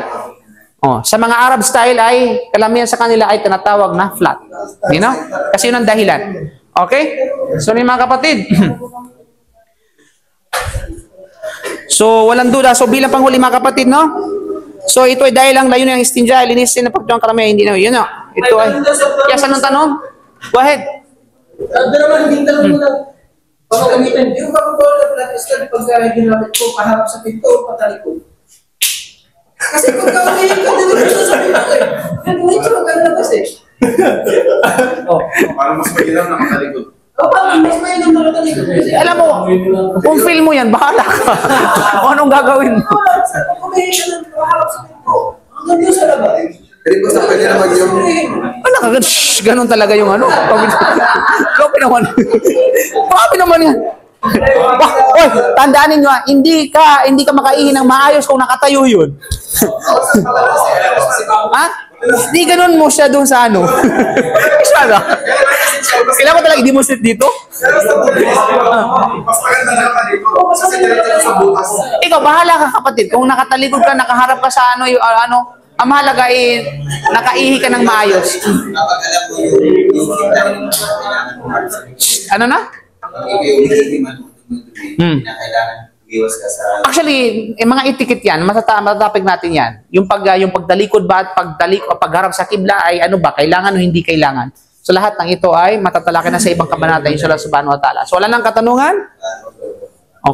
Sa mga Arab style ay, kalamihan sa kanila ay tinatawag na flat. You know? Kasi yun ang dahilan. Okay? So, mga kapatid. So, walang duda. So, bilang panghuli mga kapatid, no? So, ito ay dahil lang layunin ng istinja, linisin na pagtuwang karamihan, hindi na. Yun na. Ito ay. Kaya saan ang tanong? Go ahead. Ito naman, hindi tanong mo lang. Pagkakamitan, yung kapag na flat stand, pagka ginamit ko, paharap sa pinto, patalikod. Kasi pagka-umihin ka, dito sa pinto eh. Yan, dito ang ganda kasi. Parang mas mahirap na matalikod. Parang mas mahirap na matalikod. Alam mo, kung feel mo yan, bahala ka. Kung anong gagawin mo. Pag-umihin ka ng paharap sa pinto, ang ganda sa labas. Hindi ko sa pwede naman yung... Ganun talaga yung ano. Grabe naman. Grabe naman yan. Oy, tandaan ninyo, hindi ka makaihi ng maayos kung nakatayo yun. Ha? Hindi ganun mo siya doon sa ano. Kailangan ko talaga i-demonstrate dito. Mas maganda na nakalikod. Kasi diretso sa butas. Ikaw, bahala ka kapatid. Kung nakatalikod ka, nakaharap ka sa ano, ang mahalaga ay nakaihi ka ng maayos. Kapag alam mo Ano na? yung kailangan iwas ka sa... Actually, mga etiquette yan, matatapig natin yan. Yung pagdalikod ba at pagharap sa kibla ay ano ba, kailangan o hindi kailangan. So lahat ng ito ay matatalaki na sa ibang kabanata, inshallah subhanahu wa ta'ala. So wala nang katanungan?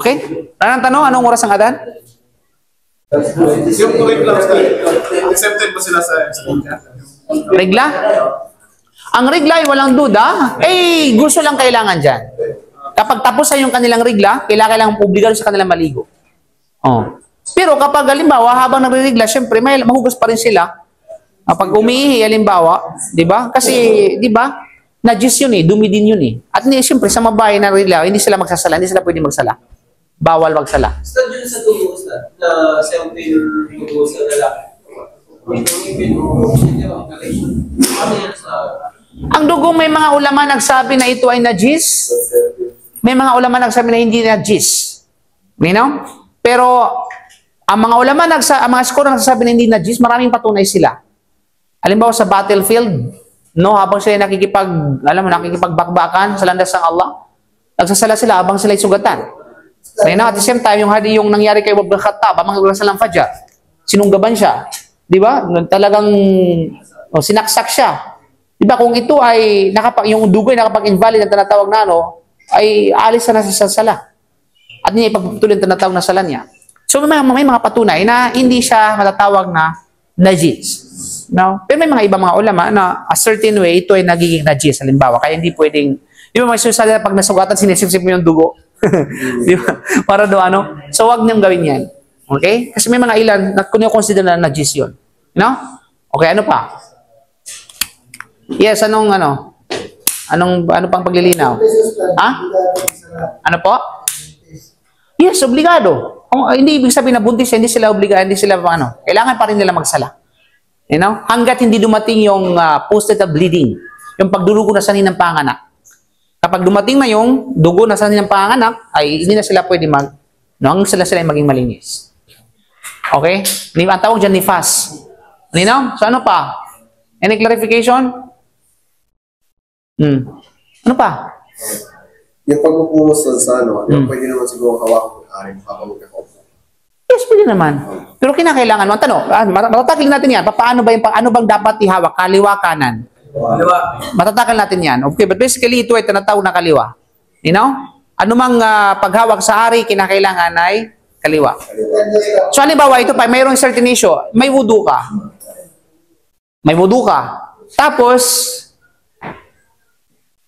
Okay? Wala nang tanong? Anong oras ang adan? Yung curriculum accepted ba sila sa Regla? Ang regla ay walang duda, gusto lang kailangan dyan. Kapag tapos ay yung kanilang regla, kailangan publikado sa kanilang maligo. Oh. Pero kapag halimbawa, habang nagre-regla, syempre, may mahugas pa rin sila. Kapag umiihi, halimbawa, di ba? Kasi, di ba, najis yun dumi din yun At syempre, sa mabahay na regla, hindi sila magsasala, hindi sila pwede magsala. Bawal magsala. Ustad yun sa dugo, Ustad, na siyempre yung dugo sa lalaki. Ang dugo, may mga ulama nagsabi na ito ay najis. May mga ulama nagsabi na hindi najis. You know? Pero, ang mga ulama, ang mga scholar nagsasabi na hindi najis, maraming patunay sila. Halimbawa sa battlefield, habang sila nakikipagbakbakan sa landas ng Allah, nagsasala sila habang sila sugatan. You know, at the same time, yung nangyari kay Abu Bakr Khattab, habang nagsasala ng Fajr, sinunggaban siya. Di ba? Talagang sinaksak siya. Di ba? Kung ito ay, yung dugo ay nakapag-invalid ang tinatawag na ay alis na sa sala. At niya ipagpatuloy ang tinatawag na sala niya. So may mga patunay na hindi siya matatawag na najis. No? Pero may mga ibang mga ulama na a certain way ito ay nagiging najis. Halimbawa, kaya hindi pwedeng, di ba may susasabi na pag nasugatan, sinisip-sip mo yung dugo. Di ba? Para so wag niyang gawin yan. Okay? Kasi may mga ilan na kung-consider na najis yun. No? Okay, ano pa? Yes, ano pang paglilinaw? Ha? Ano po? Yes, obligado. Hindi ibig sabihin na buntis, hindi sila obligado, hindi sila kailangan pa rin nila magsala. You know? Hanggat hindi dumating yung post-natal bleeding, yung pagdurugo na sanin ng panganak. Kapag dumating na yung dugo na sanin ng panganak, ay hindi na sila pwede hanggang sila ay maging malinis. Okay? Ang tawag dyan nifas. Nino? So ano pa? Any clarification? Ano pa? Yung pagpupunos sa pwede naman siguro hawakan ng aring kapag magkakaupo. Yes, pwede naman. Pero kinakailangan mo. Matatakil natin yan. Ano bang dapat ihawak? Kaliwa, kanan? Kaliwa. Matatakil natin yan. Okay, but basically, ito ay tinatawag na kaliwa. You know? Ano mang paghawak sa ari, kinakailangan ay kaliwa. So, halimbawa, ito pa, mayroong certain issue. May wudu ka. Tapos,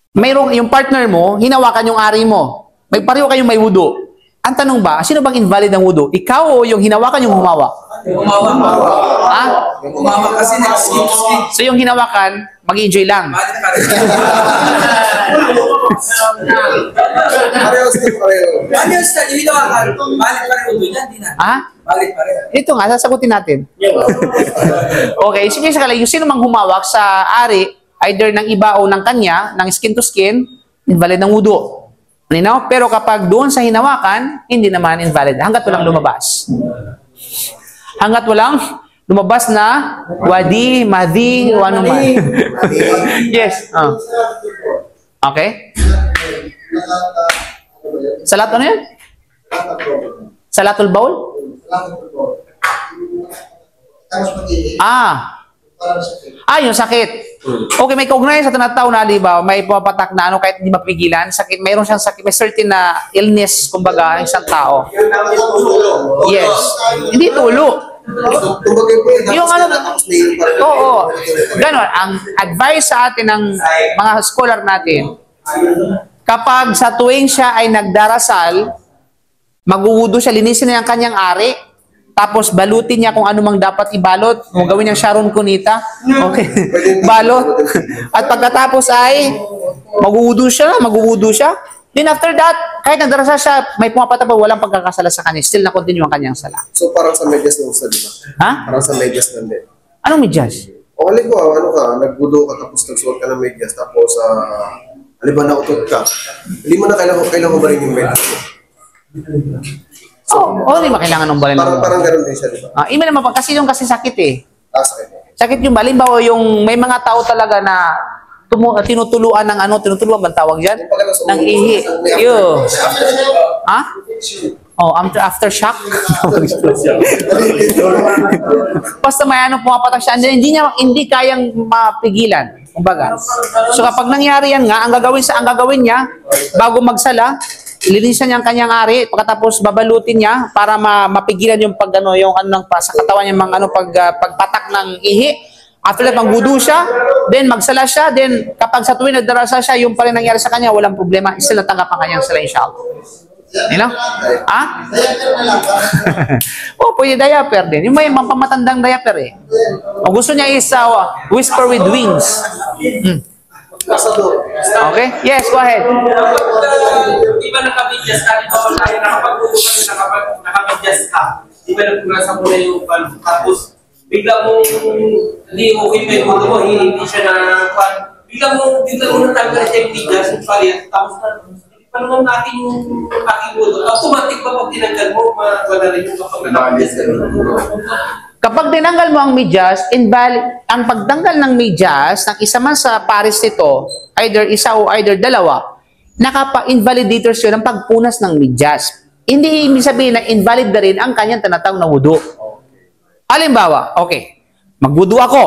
mayroong yung partner mo, hinawakan yung ari mo. Pareho kayong may wudu. Ang tanong ba, sino bang invalid ng wudu? Ikaw o yung hinawakan yung humawak? Humawa. Ha? Humawa kasi nag-skip. So yung hinawakan, mag-enjoy lang. Balik pa rin. Ano yung study? Yung hinawakan, balik pa rin ulo niya, hindi na. Ha? Balik pa rin. Ito nga, sasagutin natin. Okay, sige yung sino mang humawak sa ari, either ng iba o ng kanya, ng skin to skin, invalid ng wudu. Pero kapag doon sa hinawakan, hindi naman invalid. Hanggat walang lumabas. Hanggat walang lumabas na wadi, madhi, o ano man. Yes. Okay? Salat ano yan? Salatul baul? Yung sakit. Okay, may kaugnayan sa tinatawag na, di ba? May pumapatak na kahit hindi mapigilan. Sakit, mayroon siyang sakit, may certain na illness, kumbaga, isang tao. Yes. Hindi tulo. Yung ganon. Ang advice sa atin ng mga scholar natin, kapag sa tuwing siya ay nagdarasal, maguwudo siya, linisin niya ang kanyang ari, tapos balutin niya kung ano mang dapat ibalot. Kung gawin niyang Sharon Cunita. Okay. Balot. At pagkatapos ay maguwudo siya. Then after that, kahit nagdarasal siya, may pumapatapos, walang pagkakasala sa kanya. Still na-continue ang kanyang sala. So parang sa medyas ng usa, di ba? Ha? Parang sa medyas lang din. Anong medyas? O nagbudo ka tapos nagsuot ka ng medyas tapos halimbawa nautot ka. Hindi mo na kailangan mo ba rin yung medyas mo? Hindi makailangan ng balay. Parang ganun din siya, di ba? Ima naman kasi yung sakit eh. Sakit. Sakit yung balimbawa yung may mga tao talaga na tinutuluan ng tinutuluan bang tawag diyan? Ng ihi. Ha? Oh, aftershock. Basta may ano pumapatak siya, hindi kayang mapigilan. Kumbaga. So kapag nangyari yan nga, ang gagawin niya bago magsala, linisan niya ang kanyang ari, pagkatapos babalutin niya para mapigilan yung sa katawan niya pagpatak ng ihi. After that, magwudu siya, then magsala siya, then kapag sa tuwing nagdarasa siya, yung pa rin nangyari sa kanya, walang problema, still natanggap ang kanyang sala, inshallah. You know? Ha? Oh, pwede diaper din. Yung may pamatandang diaper eh. O gusto niya is whisper with wings. Okay? Yes, go ahead. Di ba nakabidyas ka? Nakabidyas ka. Di ba nagpunasa mo na yung tapos bigla mong hindi okay pa yung mundo mo, hindi siya bigla mo natanggal siya yung bidyas, tapos paano naman natin yung aking mundo? Automatic ba pag tinanggal mo, wala rin yung kapag nakabidyas ka? Kapag tinanggal mo ang medyas, ang pagtanggal ng medyas ng isa man sa pares nito, either isa o either dalawa, nakapa-invalidators yun ang pagpunas ng medyas. Hindi ibig sabihin na invalid na rin ang kanyang tinatawag na wudu. Halimbawa, okay, magwudu ako.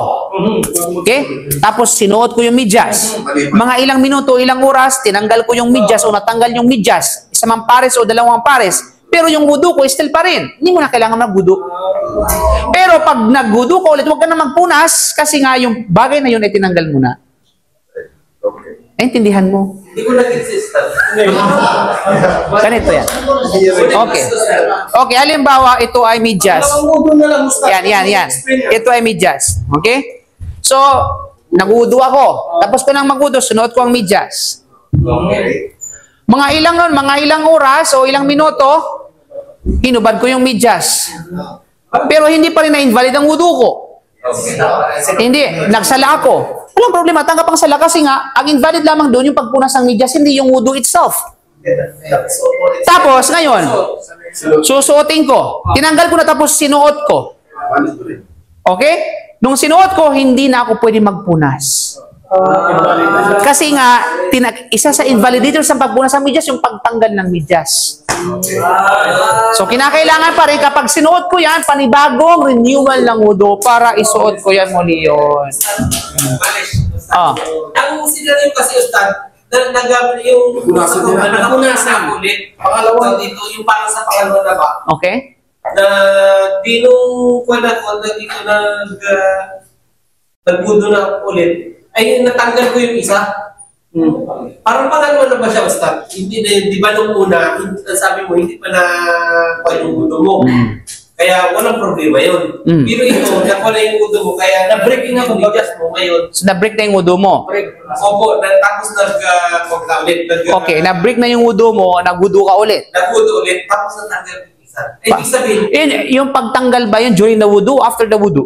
Okay? Tapos sinuot ko yung medyas. Mga ilang minuto, ilang oras, tinanggal ko yung medyas o natanggal yung medyas. Isa mang pares o dalawang pares. Pero yung wudu ko, still pa rin. Hindi mo na kailangan magwudu. Pero pag nagwudu ko ulit, huwag ka na magpunas kasi nga yung bagay na yun ay tinanggal mo na. Naintindihan mo? Hindi ko nag-exist. Ganito yan. Okay. Okay, halimbawa, ito ay medyas. Yan. Ito ay medyas. Okay? So, nagwudu ako. Tapos ko nang magwudu, sunuot ko ang medyas. Okay. Mga ilang oras o ilang minuto, hinubad ko yung medyas. Pero hindi pa rin na-invalid ang wudu ko. Hindi, nagsala ako. Walang problema, tanggap ang sala kasi nga, ang invalid lamang doon yung pagpunas ng medyas, hindi yung wudu itself. Tapos, ngayon, susuotin ko. Tinanggal ko na tapos sinuot ko. Okay? Nung sinuot ko, hindi na ako pwede magpunas. Kasi nga, isa sa invalidators ng pagpunas ng medyas, yung pagtanggal ng medyas. So, kinakailangan pa rin, kapag sinuot ko yan, panibagong renewal ng wudu para isuot ko yan muli yun. Ang sinari kasi, Ustad, yung nakunasan ulit. Pangalawa dito, yung parang sa pangalawa na ba? Okay? Na dinong dito nagbudo na ulit, ay natanggal ko yung isa. Parang pangalawa na ba siya, Ustad? Hindi, di ba nung una, sabi mo, hindi pa na yung budo mo. Kaya walang problema yun. Pero ito, nakuha na yung wudu mo, kaya na-break na medyas mo ngayon. So, na-break na yung wudu mo? Opo, tapos nag-pagka ulit. Okay, na-break na yung wudu mo, nag-wudu ka ulit. Nag-wudu ulit, tapos natanggal yung isa. Ibig sabihin, yung pagtanggal ba yun during the wudu o after the wudu?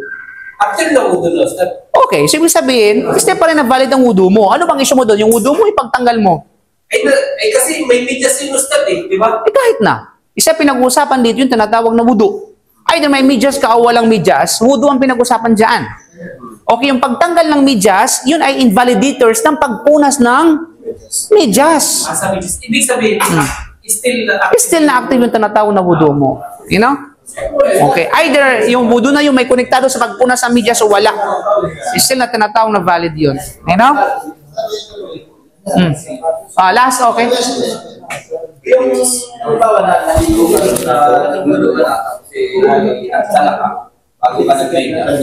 after na wudu na, Ustad. Okay, so ibig sabihin, step pa rin na valid ang wudu mo. Ano bang issue mo doon? Yung wudu mo, ipagtanggal mo. Ay kasi may medyas yung Ustad di ba? Kahit na. Isa pinag-uusapan dito yung tinatawag na wudu. Either may medyas ka o walang medyas, wudu ang pinag-usapan dyan. Okay, yung pagtanggal ng medyas, yun ay invalidators ng pagpunas ng medyas. Ibig sabihin, Still na active yung tinatawag na wudu mo. You know? Okay, either yung wudu na yung may konektado sa pagpunas ng medyas o wala. Still na tinatawag na valid yun. You know? Last, okay? Yung bawa na naligo ka sa sala ka, pag di ba nag-train ka,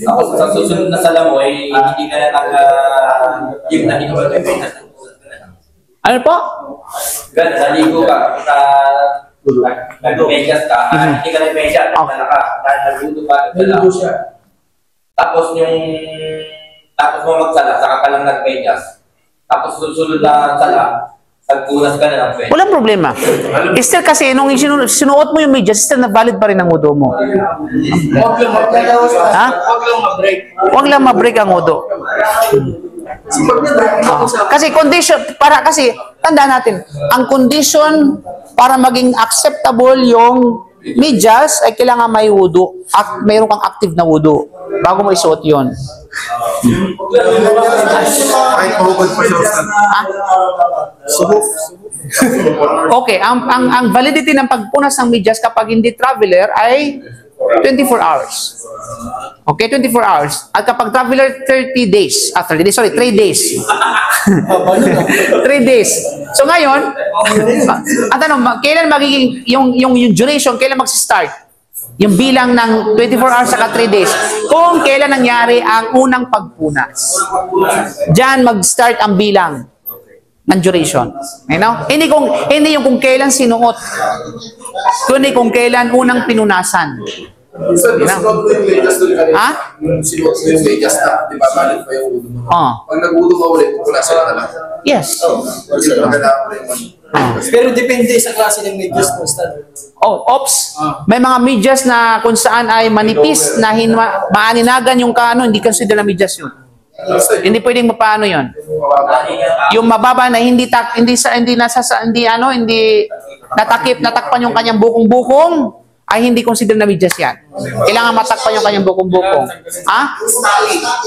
tapos sa susunod na sala mo, ay hindi ka na yung naligo ka, Ano po? gano'n, naligo ka, nag-medyas ka, hindi ka nag-medyas, nagsala ka, nag-luto ka, nagsala. Tapos mo magsala, saka ka lang nag-medyas. Tapos susunod na sala, pagpunas ka na ng pwede. Walang problema. Still kasi, nung sinuot mo yung medyas, still na valid pa rin ang wudu mo. Ha? Huwag lang ma-break ang wudu. Kasi tandaan natin, ang condition para maging acceptable yung medyas ay kailangan may wudu. Mayroon kang active na wudu bago mo isuot yun. Kahit mahubad pa siya, Ustad. Okay, ang validity ng pagpunas ng medyas kapag hindi traveler ay 24 hours. Okay, 24 hours. At kapag traveler, 3 days. 3 days. 3 days. So ngayon, at kailan magiging, yung duration, kailan mag-start? Yung bilang ng 24 hours saka 3 days. Kung kailan nangyari ang unang pagpunas. Diyan mag-start ang bilang ng duration. You know? Hindi yung kung kailan sinuot. Kundi kung kailan unang pinunasan. Ustad, sinuot mo yung medyas doon kanina. Ha? Sinuot mo yung medyas na, di ba, balik pa yung udo mo. Oh. Pag nag-udo ka ulit, pupunasan ka na lang. Yes. Pero depende sa klase ng medyas mo, Ustad. May mga medyas na kung saan ay manipis na maaninagan yung kano, hindi consider na medyas yun. Hindi pwedeng mapaano yun. Yung mababa na hindi natakpan yung kanyang bukong-bukong, ay hindi consider na medyas yan. Kailangan matakpan yung kanyang bukong-bukong. Ha?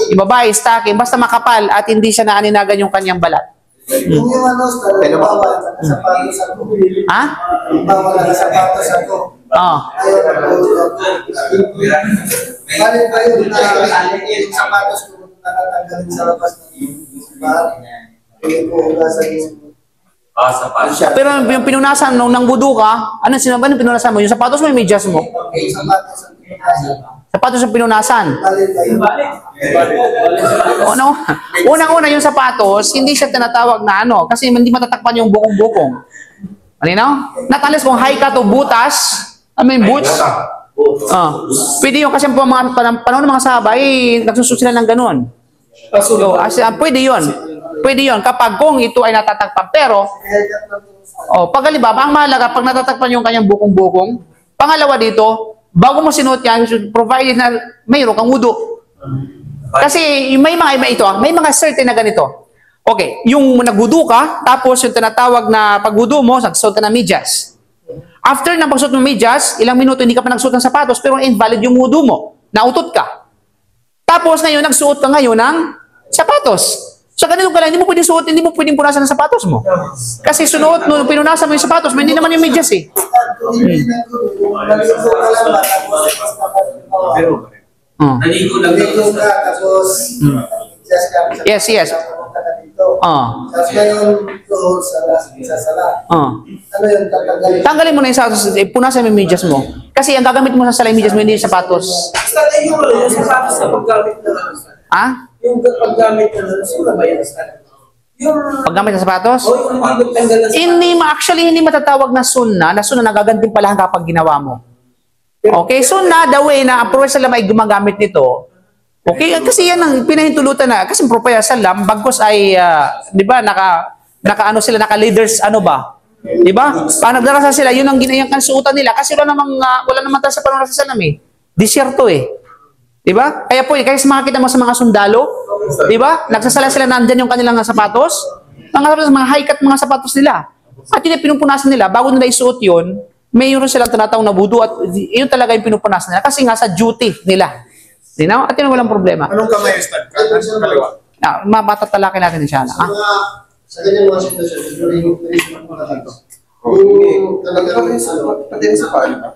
Yung babae, stocking, basta makapal at hindi siya naaninagan yung kanyang balat. Yung ano, Ustad, bawal na sapatos ako. Ha? Bawal na sapatos ako. Oo. Ayaw na po. Balik pa yun na yung sapatos ko nakatanggalin sa labas ng bahay. Hindi ko ugasan yung Pero yung pinunasan nung nang budo ka, ano sinabi ng pinunasan mo? Yung sapatos mo, yung medyas mo? sapatos ang pinasa. Sapatos yung pinunasan. Balik pa yun. Unang-una yung sapatos, hindi siya tinatawag na ano, kasi hindi matatakpan yung bukong-bukong. Malinaw? Not unless kung high cut o butas, boots. Pwede yun kasi po mga panahon ng mga sahabay, nagsusot sila ng ganun. So, pwede yun. Pwede yun kapag kung ito ay natatakpan. Pero, pag-alibaba, ang mahalaga, pag natatakpan yung kanyang bukong-bukong, pangalawa dito, bago mo sinuot yan, provided na mayroon kang wudu. Kasi may mga certain na ganito. Okay, yung nagwudu ka, tapos yung tinatawag na pagwudu mo, nagsuot ka ng medyas. After ng pagsuot ng medyas, ilang minuto hindi ka pa nagsuot ng sapatos, pero invalid yung wudu mo. Nautot ka. Tapos ngayon, nagsuot ka ngayon ng sapatos. So ganito ka lang, hindi mo pwedeng suot, hindi mo pwedeng punasan ng sapatos mo. Kasi sunuot, nung pinunasan mo yung sapatos mo, hindi naman yung medyas eh. Naligo lang Naligo ka, tapos Yes. Tapos ngayon, doon sa sala. Ano yun, tatanggalin? Tanggalin mo na yung sapatos, punasan mo yung medyas mo. Kasi ang gagamit mo sa sala yung medyas mo, hindi yung sapatos. Ustad, yung sapatos na paggamit na lang, Ustad. Ha? Yung paggamit na lang, sila ba yan, Ustad? Yung Paggamit ng sapatos? yung hindi magtanggal ng Actually, hindi matatawag na sunna nagaganting pa lang kapag ginawa mo. Okay, sunna, the way na ang Prophet Sallam ay gumagamit nito, okay, kasi yan ang pinahintulutan na, kasi Prophet Sallam, bagkos ay, di ba, naka-leaders, di ba? Pag nagdarasa sila, yun ang ginayang kansuutan nila, kasi wala naman tayo sa panahon sa Sallam eh. Disyerto eh. Di ba? Kaya po, kasi makakita mo sa mga sundalo, di ba? Nagsasala sila nandyan yung kanilang sapatos, mga high-cut mga sapatos nila. At yun yung pinupunasan nila, bago nila isuot yun, mayroon silang tinatawag na budu at yun talaga yung pinupunasan nila kasi nga sa duty nila. Di na? At yun walang problema. Anong kamay, Ustad? Kanan sa kaliwa? Matatalakin natin siya. Sa ganyan mga sitwasyon, during yung talagang Pati sa paano?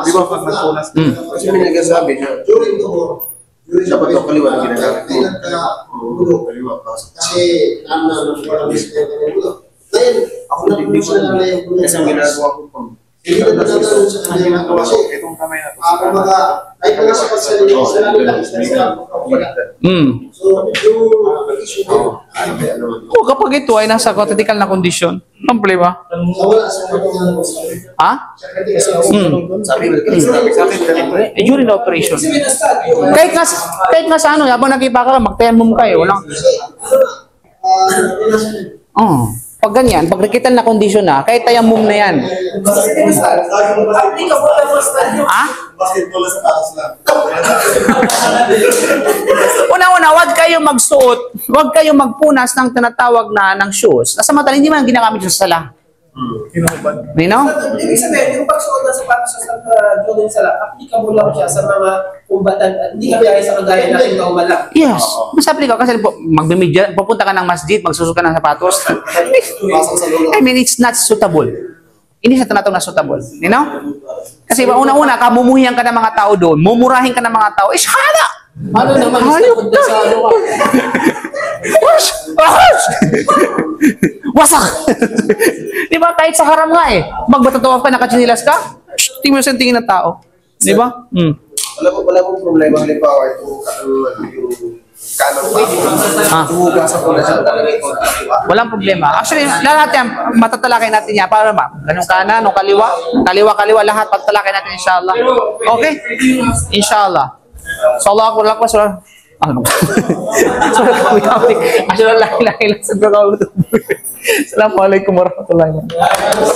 Di ba pag nagpunas? Kasi may nagsasabi siya. during the war, Dapat ang kaliwa na ginagamit mo. kailan ka bulo. Kaliwa. Kasi walang mister ka ng bulo. Ngayon, Ako hindi ko na yung bulo. kasi ang ginagawa ko pag Hindi na nagagawa sa ang kanila ginagawa ko, kasi itong kamay na to. kumbaga, ay mga sa pagsalita sa nila, So, yung issue mo, Kapag ito ay nasa critical na condition, ang problema. wala sa mga Ha? Sabi sa akin, ganito eh. During the operation. Kasi may Ustad, yung Kahit nga sa habang nagkipa ka lang, magtayamum ka eh. Walang, pag ganyan, pag critical na condition na, kahit tayamum na yan. applicable na Ustad yung Ha? Basketball sa taas lang. Una-una, huwag kayong magsuot, huwag kayong magpunas ng tinatawag na ng shoes. Nasa mata, hindi man ginagamit sa sala. Nino? Ibig sabihin, yung pagsuot ng sapatos sa Jordan Sala, applicable lang siya sa mga kumbatan at hindi kagaya sa kagaya natin kauman lang. Yes. Mas applicable kasi magbimidya, pupunta ka ng masjid, magsusot ka ng sapatos. I mean, it's not suitable. Hindi siya tinatawag na suitable. You know? Kasi una-una, kamumuhiyan ka ng mga tao doon, mumurahin ka ng mga tao, shhala! Ano naman, Hayop sa ano ka? Wasak! Di ba? Kahit sa haram nga eh. Magbatatawaf ka, nakachinilas ka, tingin mo sa tingin ng tao. Di ba? Wala pong problema. Halimbawa, yung kanang hugasan ko na siya talaga ito. Walang problema. Actually, lahat yan, matatalakay natin yan. Para ba? Ganun kanan, no kaliwa. Kaliwa, lahat patatalakay natin inshallah. Okay? Inshallah. So Allah ako lang pa, sir. Ano ba? Assalamualaikum warahmatullahi wabarakatuh.